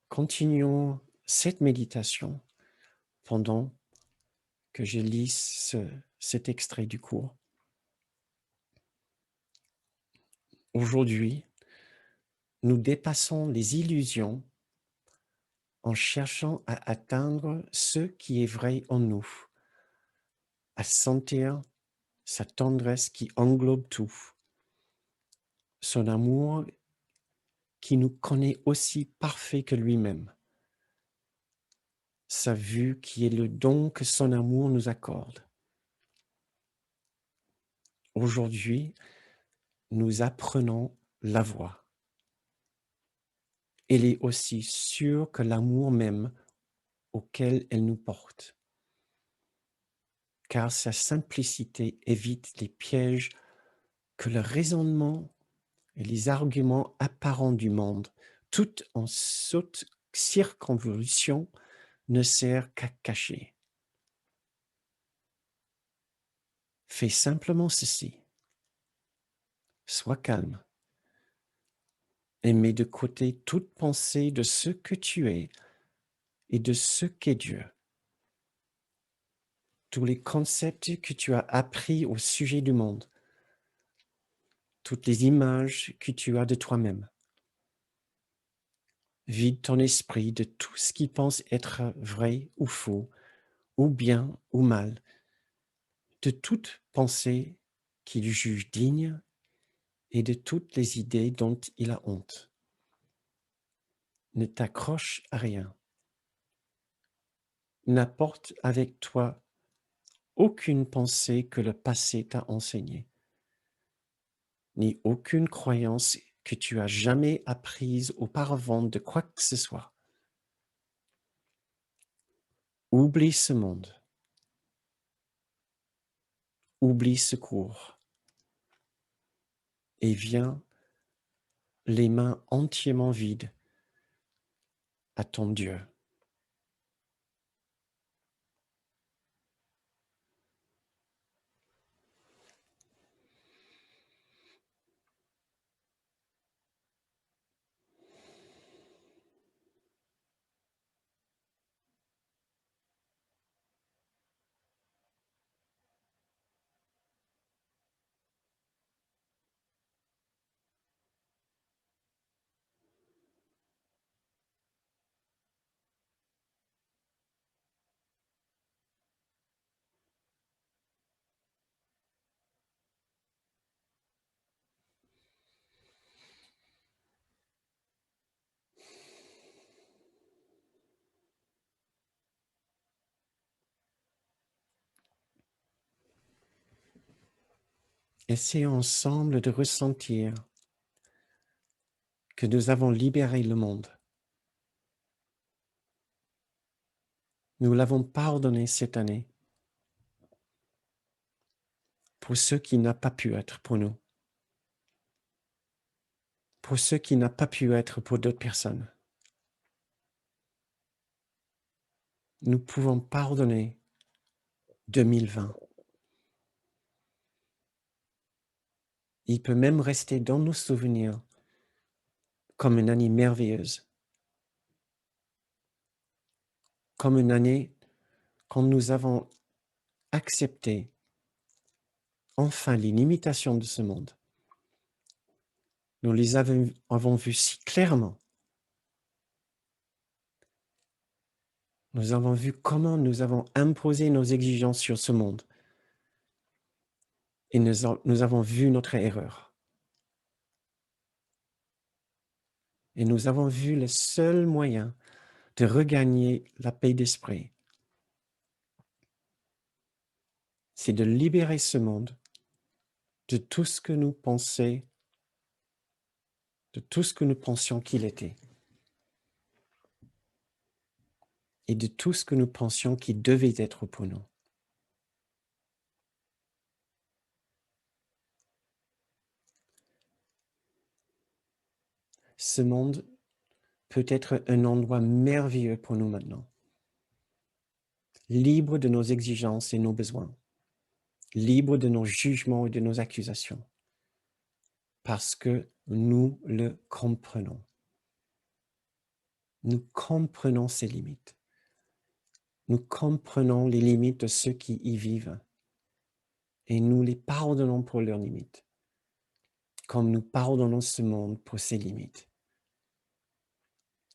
S1: Continuons cette méditation pendant que je lis cet extrait du cours. Aujourd'hui, nous dépassons les illusions en cherchant à atteindre ce qui est vrai en nous, à sentir sa tendresse qui englobe tout, son amour qui nous connaît aussi parfait que lui-même, sa vue qui est le don que son amour nous accorde. Aujourd'hui, nous apprenons la voie. Elle est aussi sûre que l'amour même auquel elle nous porte, car sa simplicité évite les pièges que le raisonnement et les arguments apparents du monde, tout en saute circonvolution, ne sert qu'à cacher. Fais simplement ceci. Sois calme et mets de côté toute pensée de ce que tu es et de ce qu'est Dieu. Tous les concepts que tu as appris au sujet du monde, toutes les images que tu as de toi-même. Vide ton esprit de tout ce qui pense être vrai ou faux, ou bien ou mal, de toute pensée qu'il juge digne et de toutes les idées dont il a honte. Ne t'accroche à rien. N'apporte avec toi aucune pensée que le passé t'a enseignée, ni aucune croyance que tu as jamais apprise auparavant de quoi que ce soit. Oublie ce monde. Oublie ce cours. Et viens les mains entièrement vides à ton Dieu. Essayons ensemble de ressentir que nous avons libéré le monde. Nous l'avons pardonné cette année pour ce qui n'a pas pu être pour nous, pour ce qui n'a pas pu être pour d'autres personnes. Nous pouvons pardonner 2020. Il peut même rester dans nos souvenirs comme une année merveilleuse, comme une année quand nous avons accepté enfin les limitations de ce monde. Nous les avons vues si clairement. Nous avons vu comment nous avons imposé nos exigences sur ce monde. Et nous avons vu notre erreur. Et nous avons vu le seul moyen de regagner la paix d'esprit, c'est de libérer ce monde de tout ce que nous pensons de tout ce que nous pensions qu'il était et de tout ce que nous pensions qu'il devait être pour nous. Ce monde peut être un endroit merveilleux pour nous maintenant, libre de nos exigences et nos besoins, libre de nos jugements et de nos accusations, parce que nous le comprenons. Nous comprenons ses limites. Nous comprenons les limites de ceux qui y vivent et nous les pardonnons pour leurs limites, comme nous pardonnons ce monde pour ses limites.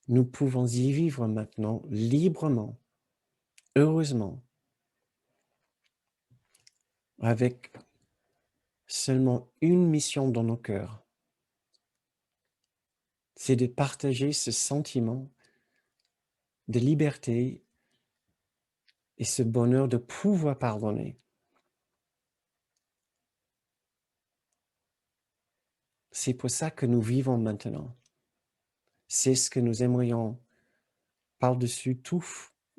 S1: Nous pouvons y vivre maintenant librement, heureusement, avec seulement une mission dans nos cœurs. C'est de partager ce sentiment de liberté et ce bonheur de pouvoir pardonner. C'est pour ça que nous vivons maintenant. C'est ce que nous aimerions par-dessus tout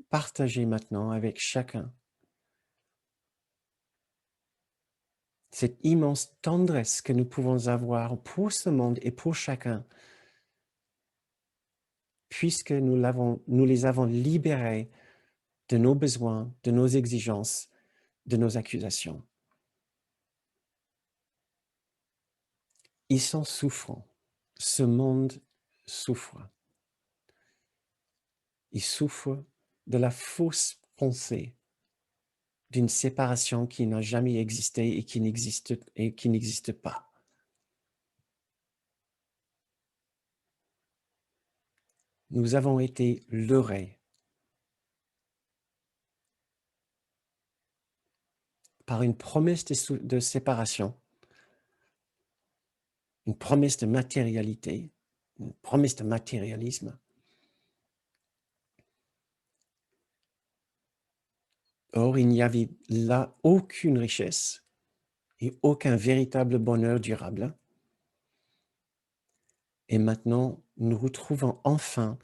S1: partager maintenant avec chacun. Cette immense tendresse que nous pouvons avoir pour ce monde et pour chacun, puisque nous les avons libérés de nos besoins, de nos exigences, de nos accusations. Ils sont souffrants. Ce monde souffre. Il souffre de la fausse pensée d'une séparation qui n'a jamais existé et qui n'existe pas. Nous avons été leurrés par une promesse de séparation, une promesse de matérialité, une promesse de matérialisme. Or, il n'y avait là aucune richesse et aucun véritable bonheur durable. Et maintenant, nous retrouvons enfin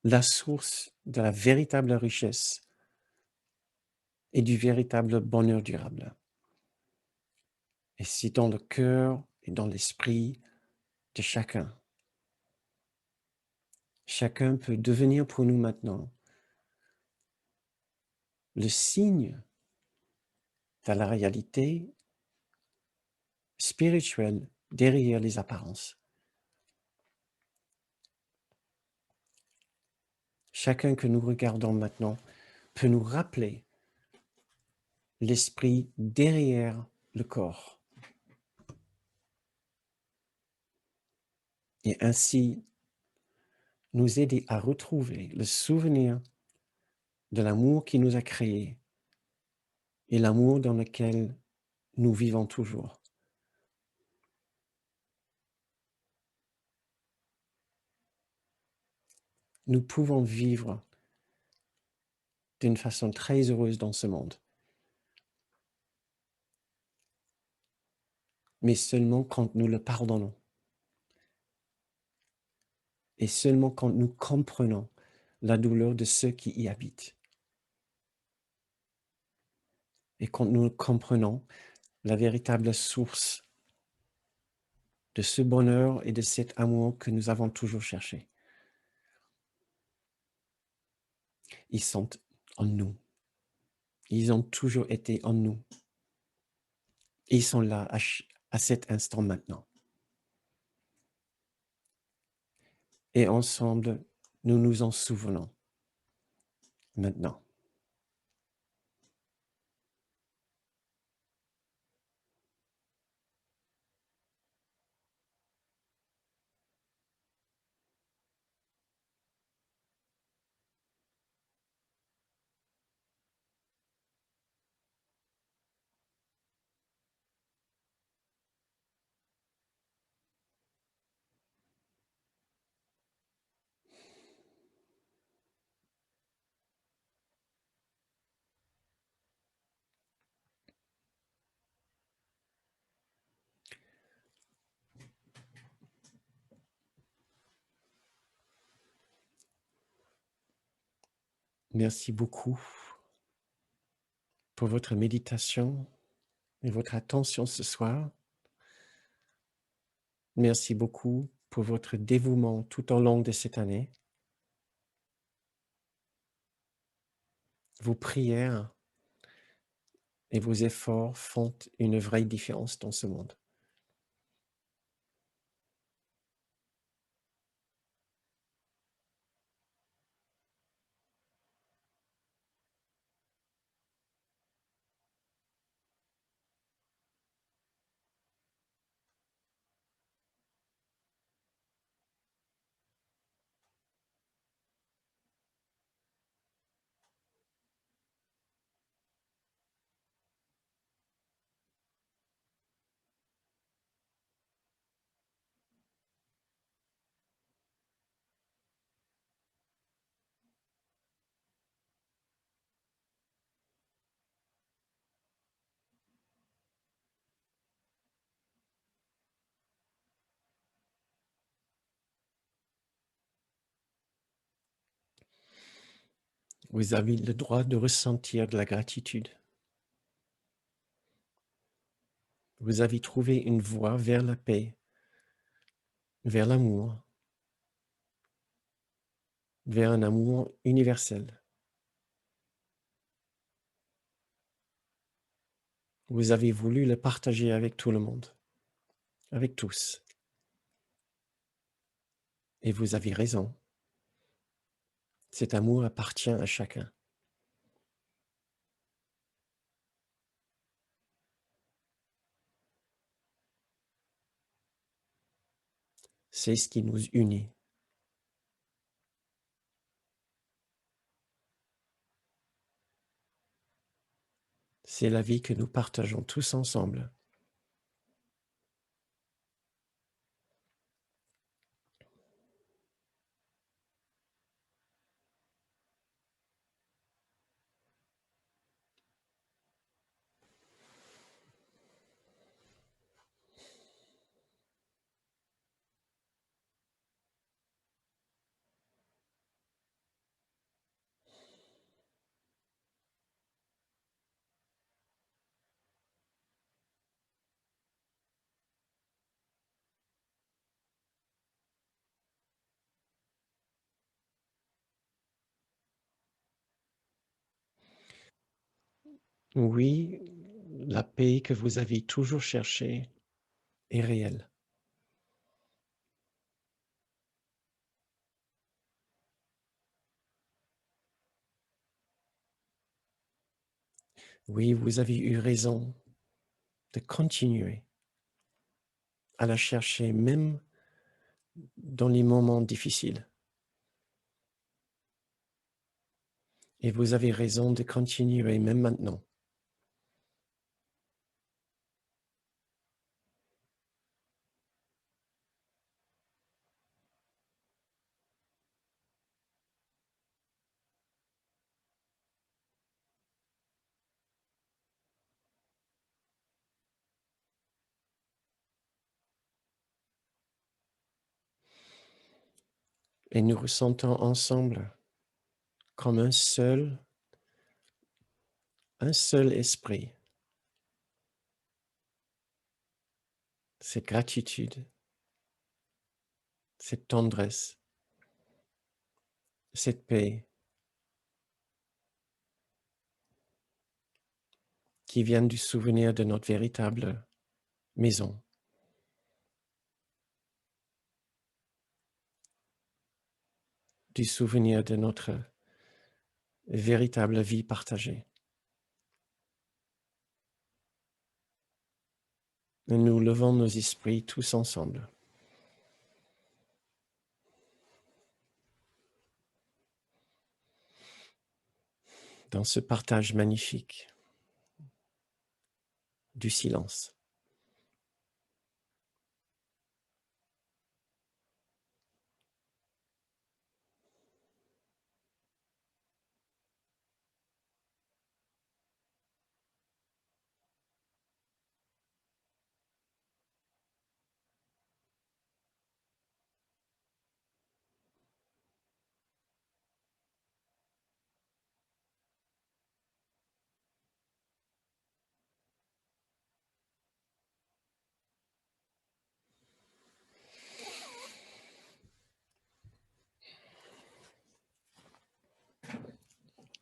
S1: la source de la véritable richesse et du véritable bonheur durable. Et c'est dans le cœur et dans l'esprit de chacun. Chacun peut devenir pour nous maintenant le signe de la réalité spirituelle derrière les apparences. Chacun que nous regardons maintenant peut nous rappeler l'esprit derrière le corps. Et ainsi nous aider à retrouver le souvenir de l'amour qui nous a créés et l'amour dans lequel nous vivons toujours. Nous pouvons vivre d'une façon très heureuse dans ce monde, mais seulement quand nous le pardonnons et seulement quand nous comprenons la douleur de ceux qui y habitent. Et quand nous comprenons la véritable source de ce bonheur et de cet amour que nous avons toujours cherché. Ils sont en nous. Ils ont toujours été en nous. Et ils sont là à cet instant maintenant. Et ensemble, nous nous en souvenons maintenant. Merci beaucoup pour votre méditation et votre attention ce soir. Merci beaucoup pour votre dévouement tout au long de cette année. Vos prières et vos efforts font une vraie différence dans ce monde. Vous avez le droit de ressentir de la gratitude. Vous avez trouvé une voie vers la paix, vers l'amour, vers un amour universel. Vous avez voulu le partager avec tout le monde, avec tous. Et vous avez raison. Cet amour appartient à chacun. C'est ce qui nous unit. C'est la vie que nous partageons tous ensemble. Oui, la paix que vous avez toujours cherchée est réelle. Oui, vous avez eu raison de continuer à la chercher même dans les moments difficiles. Et vous avez raison de continuer même maintenant. Et nous ressentons ensemble comme un seul esprit, cette gratitude, cette tendresse, cette paix qui vient du souvenir de notre véritable maison, du souvenir de notre véritable vie partagée. Et nous levons nos esprits tous ensemble dans ce partage magnifique du silence.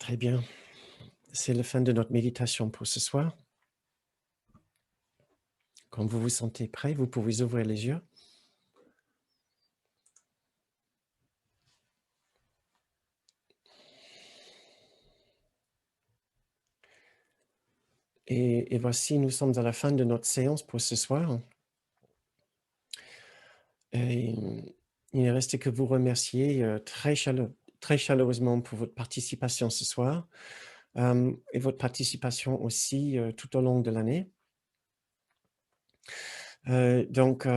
S1: Très bien. C'est la fin de notre méditation pour ce soir. Quand vous vous sentez prêt, vous pouvez ouvrir les yeux. Et voici, nous sommes à la fin de notre séance pour ce soir. Et il ne reste que vous remercier très chaleureusement pour votre participation ce soir et votre participation aussi tout au long de l'année. Donc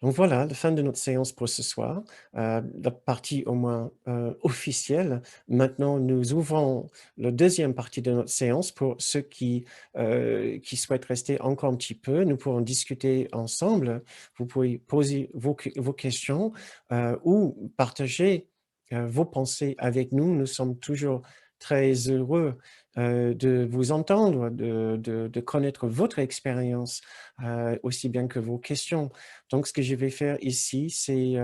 S1: voilà, la fin de notre séance pour ce soir, la partie au moins officielle. Maintenant, nous ouvrons la deuxième partie de notre séance pour ceux qui souhaitent rester encore un petit peu. Nous pourrons discuter ensemble. Vous pouvez poser vos questions ou partager vos pensées avec nous. Nous sommes toujours très heureux de vous entendre, de connaître votre expérience aussi bien que vos questions. Donc, ce que je vais faire ici, c'est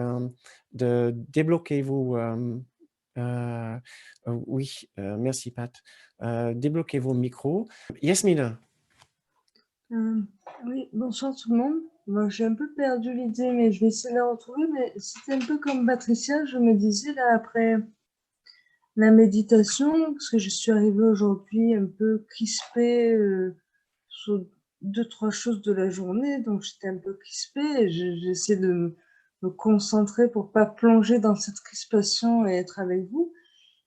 S1: de débloquer vos... oui, merci Pat. Débloquer vos micros. Yasmina.
S2: Oui, bonsoir tout le monde. Moi, j'ai un peu perdu l'idée, mais je vais essayer de la retrouver. Mais c'était un peu comme Patricia, je me disais là après la méditation, parce que je suis arrivée aujourd'hui un peu crispée sur deux, trois choses de la journée, donc j'étais un peu crispée et j'essaie de me concentrer pour pas plonger dans cette crispation et être avec vous.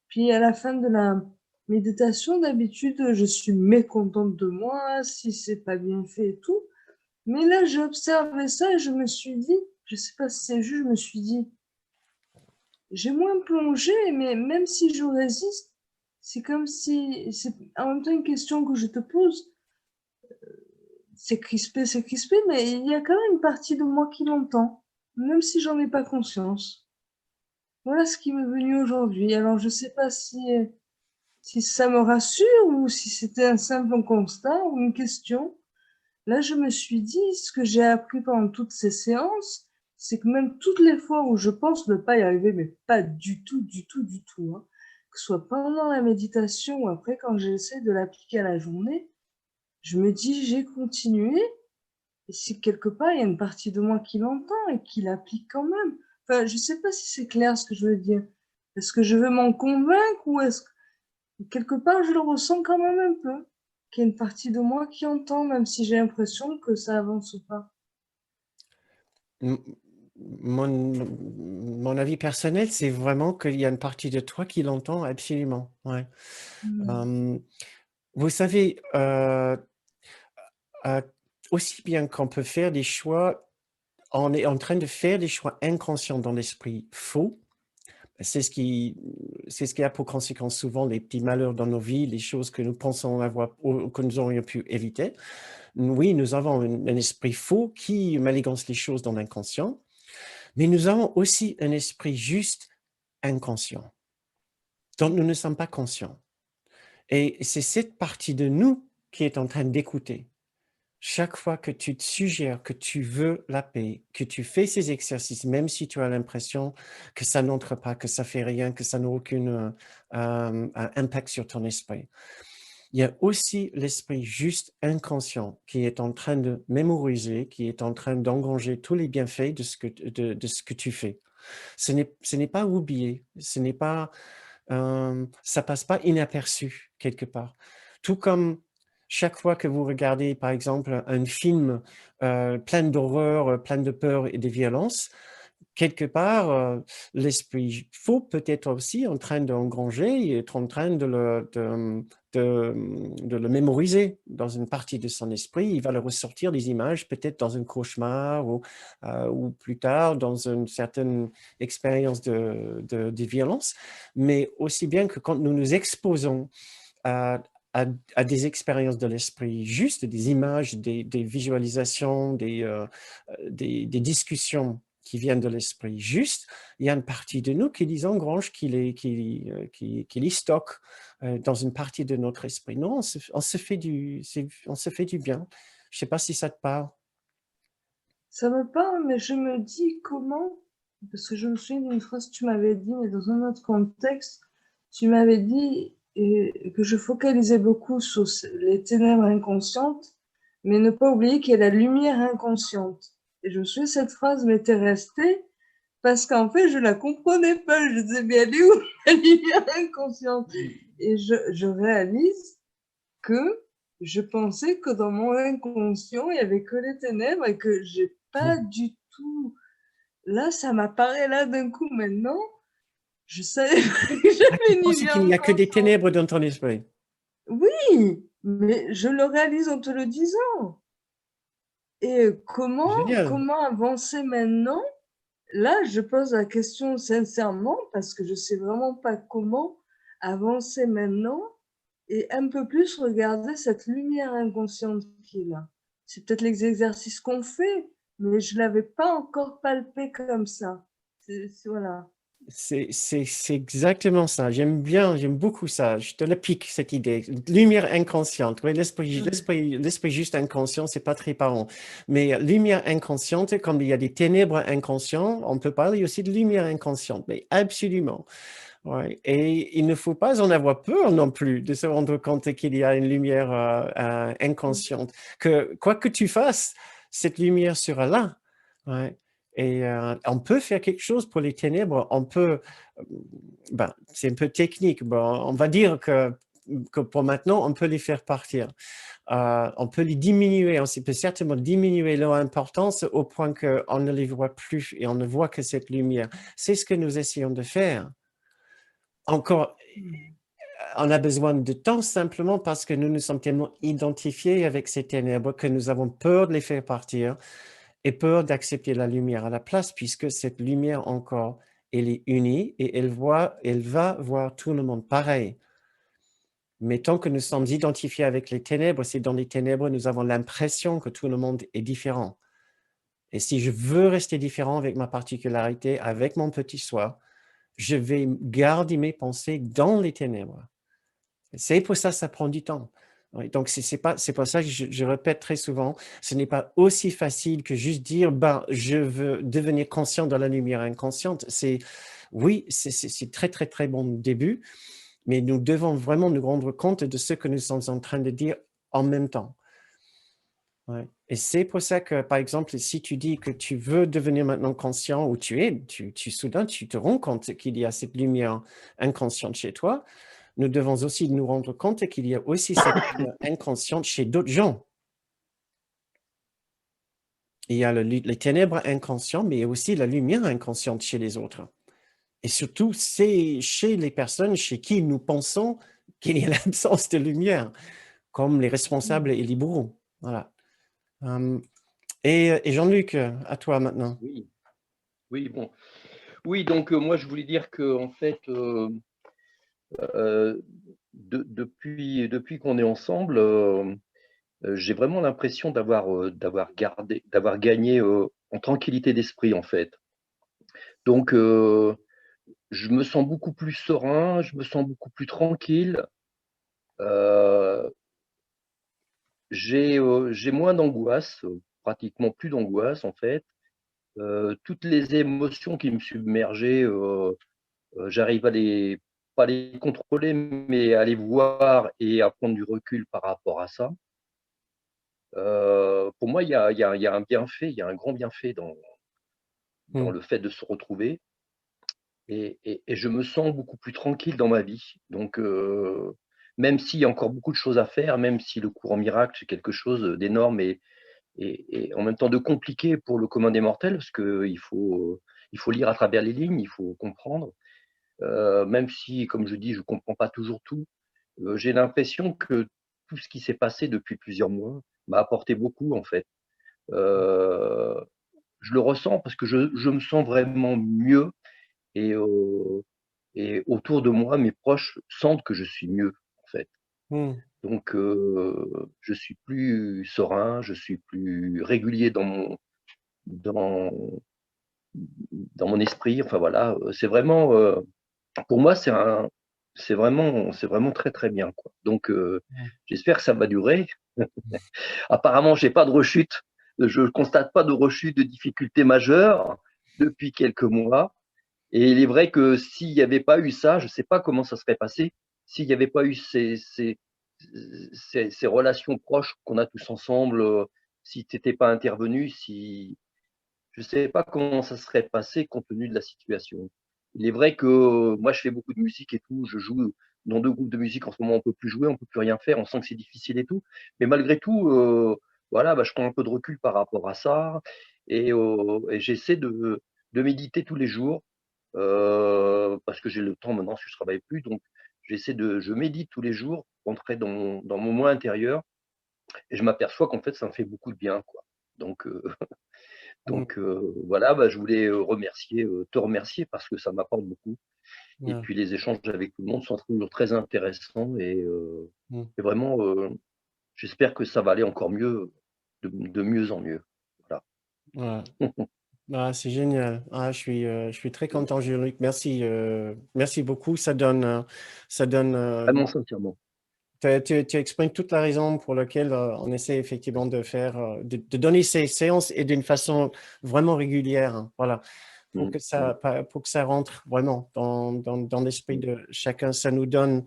S2: Puis à la fin de la méditation, d'habitude, je suis mécontente de moi, si c'est pas bien fait et tout. Mais là, j'ai observé ça et je me suis dit, je sais pas si c'est juste, je me suis dit, j'ai moins plongé, mais même si je résiste, c'est comme si, c'est en même temps une question que je te pose. C'est crispé, mais il y a quand même une partie de moi qui l'entend, même si j'en ai pas conscience. Voilà ce qui m'est venu aujourd'hui. Alors, je sais pas si ça me rassure ou si c'était un simple constat ou une question. Là, je me suis dit, ce que j'ai appris pendant toutes ces séances, c'est que même toutes les fois où je pense ne pas y arriver, mais pas du tout, du tout, du tout, hein, que ce soit pendant la méditation ou après quand j'essaie de l'appliquer à la journée, je me dis, j'ai continué, et si quelque part il y a une partie de moi qui l'entend et qui l'applique quand même. Enfin, je sais pas si c'est clair ce que je veux dire. Est-ce que je veux m'en convaincre ou est-ce que quelque part je le ressens quand même un peu, qu'il y a une partie de moi qui entend, même si j'ai l'impression que ça avance pas.
S1: Mon avis personnel, c'est vraiment qu'il y a une partie de toi qui l'entend absolument. Ouais.
S2: Mmh.
S1: Vous savez, aussi bien qu'on peut faire des choix, on est en train de faire des choix inconscients dans l'esprit faux. C'est ce qui a pour conséquence souvent les petits malheurs dans nos vies, les choses que nous pensons avoir ou que nous aurions pu éviter. Oui, nous avons un esprit faux qui manigance les choses dans l'inconscient, mais nous avons aussi un esprit juste inconscient, dont nous ne sommes pas conscients. Et c'est cette partie de nous qui est en train d'écouter. Chaque fois que tu te suggères que tu veux la paix, que tu fais ces exercices, même si tu as l'impression que ça n'entre pas, que ça fait rien, que ça n'a aucun impact sur ton esprit, il y a aussi l'esprit juste inconscient qui est en train de mémoriser, qui est en train d'engranger tous les bienfaits de ce que tu fais. Ce n'est pas oublié, ça passe pas inaperçu quelque part. Tout comme chaque fois que vous regardez, par exemple, un film plein d'horreur, plein de peur et de violence, quelque part, l'esprit faux peut être aussi en train d'engranger et être en train de le mémoriser dans une partie de son esprit. Il va le ressortir des images, peut-être dans un cauchemar ou plus tard dans une certaine expérience de violence, mais aussi bien que quand nous nous exposons à, à des expériences de l'esprit juste, des images, des visualisations, des discussions qui viennent de l'esprit juste, il y a une partie de nous qui les engrange, qui les stocke dans une partie de notre esprit. Non, on se fait on se fait du bien. Je ne sais pas si ça te parle.
S2: Ça me parle, mais je me dis comment, parce que je me souviens d'une phrase que tu m'avais dit, mais dans un autre contexte, tu m'avais dit que je focalisais beaucoup sur les ténèbres inconscientes, mais ne pas oublier qu'il y a la lumière inconsciente. Et je me souviens, cette phrase m'était restée parce qu'en fait, je la comprenais pas. Je disais, mais elle est où la lumière inconsciente? Et je réalise que je pensais que dans mon inconscient, il y avait que les ténèbres et que j'ai pas du tout. Là, ça m'apparaît là d'un coup maintenant. Je savais pas que
S1: Tu
S2: j'avais une
S1: penses
S2: lumière
S1: qu'il n'y a que des
S2: inconsciente.
S1: ténèbres dans ton esprit.
S2: Oui, mais je le réalise en te le disant. Et
S1: Génial.
S2: comment avancer maintenant? Là, je pose la question sincèrement parce que je sais vraiment pas comment avancer maintenant et un peu plus regarder cette lumière inconsciente qui est là. C'est peut-être les exercices qu'on fait, mais je l'avais pas encore palpé comme ça. Voilà.
S1: C'est exactement ça. J'aime beaucoup ça. Je te le pique, cette idée. Lumière inconsciente. Oui, l'esprit juste inconscient, c'est pas très parlant. Mais lumière inconsciente, comme il y a des ténèbres inconscientes, on peut parler aussi de lumière inconsciente. Mais absolument. Ouais. Et il ne faut pas en avoir peur non plus de se rendre compte qu'il y a une lumière inconsciente. Que quoi que tu fasses, cette lumière sera là. Ouais. Et on peut faire quelque chose pour les ténèbres. On peut, ben, c'est un peu technique. Bon, on va dire que pour maintenant, on peut les faire partir. On peut les diminuer. On peut certainement diminuer leur importance au point qu'on ne les voit plus et on ne voit que cette lumière. C'est ce que nous essayons de faire. Encore, on a besoin de temps simplement parce que nous nous sommes tellement identifiés avec ces ténèbres que nous avons peur de les faire partir et peur d'accepter la lumière à la place, puisque cette lumière encore, elle est unie et elle va voir tout le monde pareil. Mais tant que nous sommes identifiés avec les ténèbres, c'est dans les ténèbres, nous avons l'impression que tout le monde est différent. Et si je veux rester différent avec ma particularité, avec mon petit soi, je vais garder mes pensées dans les ténèbres. C'est pour ça que ça prend du temps. Oui, donc, c'est pour ça que je répète très souvent, ce n'est pas aussi facile que juste dire, ben, je veux devenir conscient de la lumière inconsciente. Oui, c'est très, très, très bon début, mais nous devons vraiment nous rendre compte de ce que nous sommes en train de dire en même temps. Ouais. Et c'est pour ça que, par exemple, si tu dis que tu veux devenir maintenant conscient où soudain, tu te rends compte qu'il y a cette lumière inconsciente chez toi, nous devons aussi nous rendre compte qu'il y a aussi cette lumière inconsciente chez d'autres gens. Il y a les ténèbres inconscientes, mais il y a aussi la lumière inconsciente chez les autres. Et surtout, c'est chez les personnes chez qui nous pensons qu'il y a l'absence de lumière, comme les responsables et les bourreaux. Voilà. Et Jean-Luc, à toi maintenant.
S3: Oui, oui, bon. Oui, donc moi je voulais dire que en fait, depuis qu'on est ensemble, j'ai vraiment l'impression d'avoir gagné en tranquillité d'esprit en fait. Donc je me sens beaucoup plus serein, je me sens beaucoup plus tranquille. Euh, j'ai moins d'angoisse, pratiquement plus d'angoisse en fait. Toutes les émotions qui me submergeaient, j'arrive à pas les contrôler, mais à les voir et à prendre du recul par rapport à ça. Pour moi, il y a un bienfait, il y a un grand bienfait dans le fait de se retrouver. Et je me sens beaucoup plus tranquille dans ma vie. Donc, même s'il y a encore beaucoup de choses à faire, même si le courant miracle, c'est quelque chose d'énorme et en même temps de compliqué pour le commun des mortels, parce qu'il faut lire à travers les lignes, il faut comprendre. Même si, comme je dis, je ne comprends pas toujours tout, j'ai l'impression que tout ce qui s'est passé depuis plusieurs mois m'a apporté beaucoup, en fait. Je le ressens parce que je me sens vraiment mieux et, et autour de moi, mes proches sentent que je suis mieux, en fait. Donc, je suis plus serein, je suis plus régulier dans, dans mon esprit. Enfin voilà, c'est vraiment, pour moi, c'est vraiment très très bien, quoi. Donc, j'espère que ça va durer. Apparemment, j'ai pas de rechute. Je constate pas de rechute, de difficultés majeures depuis quelques mois. Et il est vrai que s'il n'y avait pas eu ça, je ne sais pas comment ça serait passé, s'il n'y avait pas eu ces relations proches qu'on a tous ensemble, si tu étais pas intervenu, si je ne sais pas comment ça serait passé compte tenu de la situation. Il est vrai que moi, je fais beaucoup de musique et tout, je joue dans 2 groupes de musique en ce moment, on peut plus jouer, on peut plus rien faire, on sent que c'est difficile et tout. Mais malgré tout, voilà, je prends un peu de recul par rapport à ça et j'essaie de méditer tous les jours, parce que j'ai le temps maintenant, si je travaille plus, donc je médite tous les jours, rentrer dans mon moi intérieur et je m'aperçois qu'en fait, ça me fait beaucoup de bien, quoi. Donc voilà, je voulais, te remercier parce que ça m'apporte beaucoup et
S1: Ouais.
S3: puis les échanges avec tout le monde sont toujours très intéressants
S1: Mm.
S3: et vraiment, j'espère que ça va aller encore mieux, de mieux en mieux. Voilà.
S1: Ouais. Ah, c'est génial. Ah, je suis très content, Jean-Luc. Merci, merci beaucoup. Ça donne,
S3: Vraiment sincèrement.
S1: tu exprimes toute la raison pour laquelle on essaie effectivement de faire, de donner ces séances et d'une façon vraiment régulière, hein. Voilà,
S3: Mmh, mmh,
S1: pour que ça rentre vraiment dans l'esprit
S3: mmh,
S1: de chacun. Ça nous donne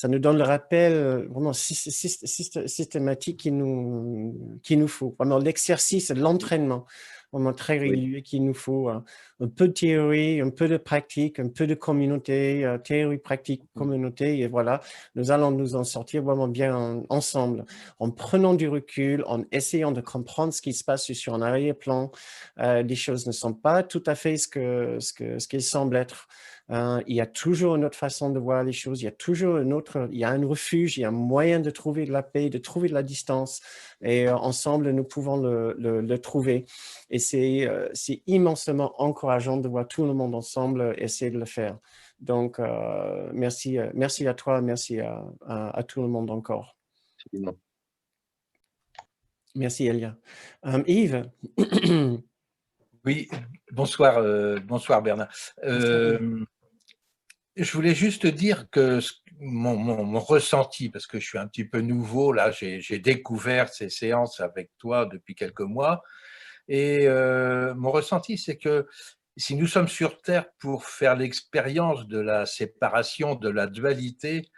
S1: le rappel vraiment systématique qu'il nous faut. Vraiment l'exercice, l'entraînement, vraiment très
S3: oui.
S1: régulier qu'il nous faut. Un peu de théorie, un peu de pratique, un peu de communauté, théorie, pratique,
S3: Mmh,
S1: communauté. Et voilà, nous allons nous en sortir vraiment bien ensemble, en prenant du recul, en essayant de comprendre ce qui se passe sur un arrière-plan. Les choses ne sont pas tout à fait ce qu'elles semblent être. Il y a toujours une autre façon de voir les choses, il y a toujours il y a un refuge, il y a un moyen de trouver de la paix, de trouver de la distance. Et ensemble, nous pouvons le trouver. Et c'est immensément encourageant de voir tout le monde ensemble essayer de le faire. Donc, merci, merci à toi, merci à tout le monde encore.
S3: absolument.
S1: Merci, Elia. Yves.
S4: Oui, bonsoir, bonsoir Bernard. Je voulais juste dire que mon ressenti, parce que je suis un petit peu nouveau, là, j'ai découvert ces séances avec toi depuis quelques mois, et mon ressenti, c'est que si nous sommes sur Terre pour faire l'expérience de la séparation, de la dualité,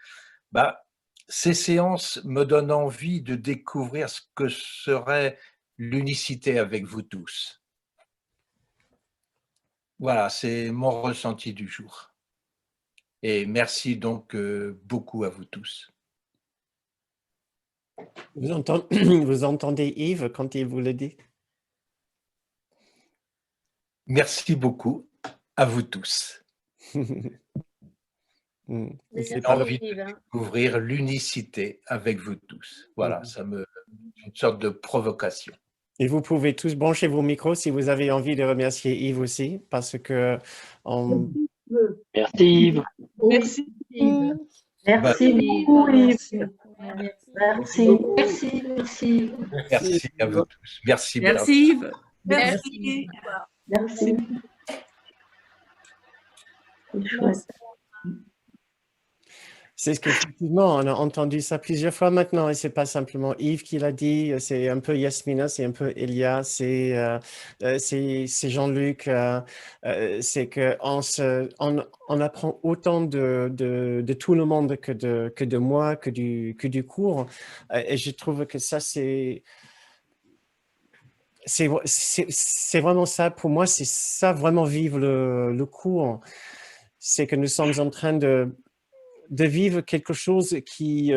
S4: ces séances me donnent envie de découvrir ce que serait l'unicité avec vous tous. Voilà, c'est mon ressenti du jour. Et merci donc beaucoup à vous tous.
S1: Vous entendez Yves quand il vous le dit?
S4: Merci beaucoup à vous tous. J'ai envie de découvrir l'unicité avec vous tous. Voilà, une sorte de provocation.
S1: Et vous pouvez tous brancher vos micros si vous avez envie de remercier Yves aussi, parce que
S3: Merci Yves.
S2: Merci, Yves.
S5: Merci beaucoup, Yves. Merci. Merci, merci.
S4: Merci à vous tous. Merci.
S6: Merci Yves.
S2: Merci.
S5: Merci. C'est chouette.
S1: c'est ce qu'effectivement, on a entendu ça plusieurs fois maintenant, et c'est pas simplement Yves qui l'a dit, c'est un peu Yasmina, c'est un peu Elia, c'est Jean-Luc, c'est on apprend autant de tout le monde que de moi, que du cours, et je trouve que ça c'est vraiment ça, pour moi, c'est ça vraiment vivre le cours, c'est que nous sommes en train de vivre quelque chose qui est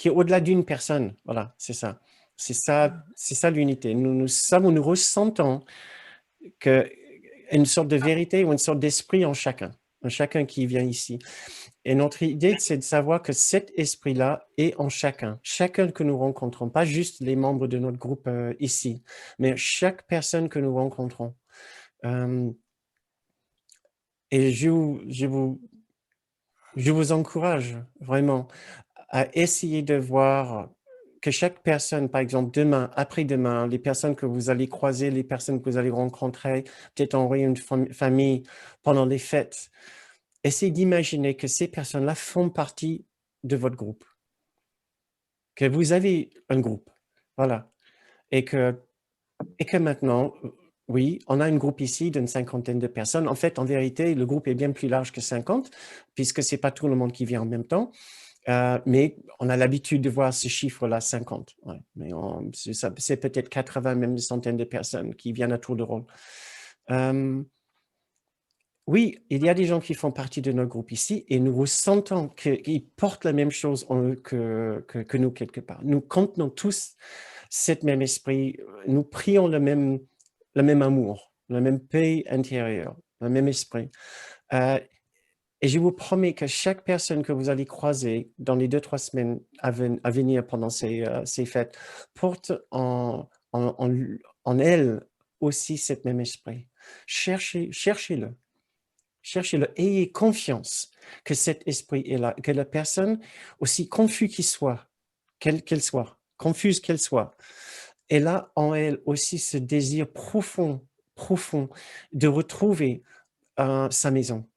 S1: au-delà d'une personne. Voilà, c'est ça. C'est ça l'unité. Nous ressentons une sorte de vérité ou une sorte d'esprit en chacun qui vient ici. Et notre idée, c'est de savoir que cet esprit-là est en chacun que nous rencontrons, pas juste les membres de notre groupe ici, mais chaque personne que nous rencontrons. Et je vous encourage vraiment à essayer de voir que chaque personne, par exemple demain, après-demain, les personnes que vous allez croiser, les personnes que vous allez rencontrer, peut-être en réunion de famille, pendant les fêtes, essayez d'imaginer que ces personnes-là font partie de votre groupe, que vous avez un groupe, voilà, et que maintenant, Oui, on a un groupe ici d'une 50aine de personnes. En fait, en vérité, le groupe est bien plus large que 50, puisque ce n'est pas tout le monde qui vient en même temps. Mais on a l'habitude de voir ce chiffre-là, 50. Ouais. Mais c'est peut-être 80, même une centaine de personnes qui viennent à tour de rôle. Oui, il y a des gens qui font partie de notre groupe ici et nous ressentons qu'ils portent la même chose en eux que nous quelque part. Nous contenons tous cet même esprit, nous prions le même amour, la même paix intérieure, le même esprit. Et je vous promets que chaque personne que vous allez croiser dans les 2-3 semaines à venir pendant ces fêtes porte en elle aussi cet même esprit. Cherchez-le. Cherchez-le. Ayez confiance que cet esprit est là, que la personne, aussi confuse qu'elle soit, confuse qu'elle soit, elle a en elle aussi ce désir profond de retrouver sa maison,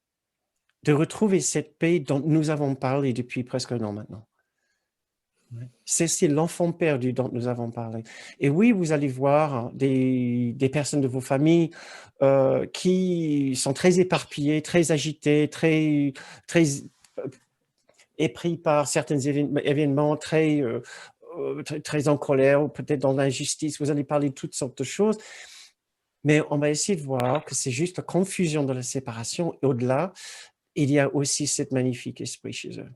S1: de retrouver cette paix dont nous avons parlé depuis presque un an maintenant. C'est l'enfant perdu dont nous avons parlé. Et oui, vous allez voir des personnes de vos familles qui sont très éparpillées, très agitées, très épris par certains événements, très en colère ou peut-être dans l'injustice. Vous allez parler de toutes sortes de choses. Mais on va essayer de voir que c'est juste la confusion de la séparation. Et au-delà, il y a aussi cet magnifique esprit chez eux.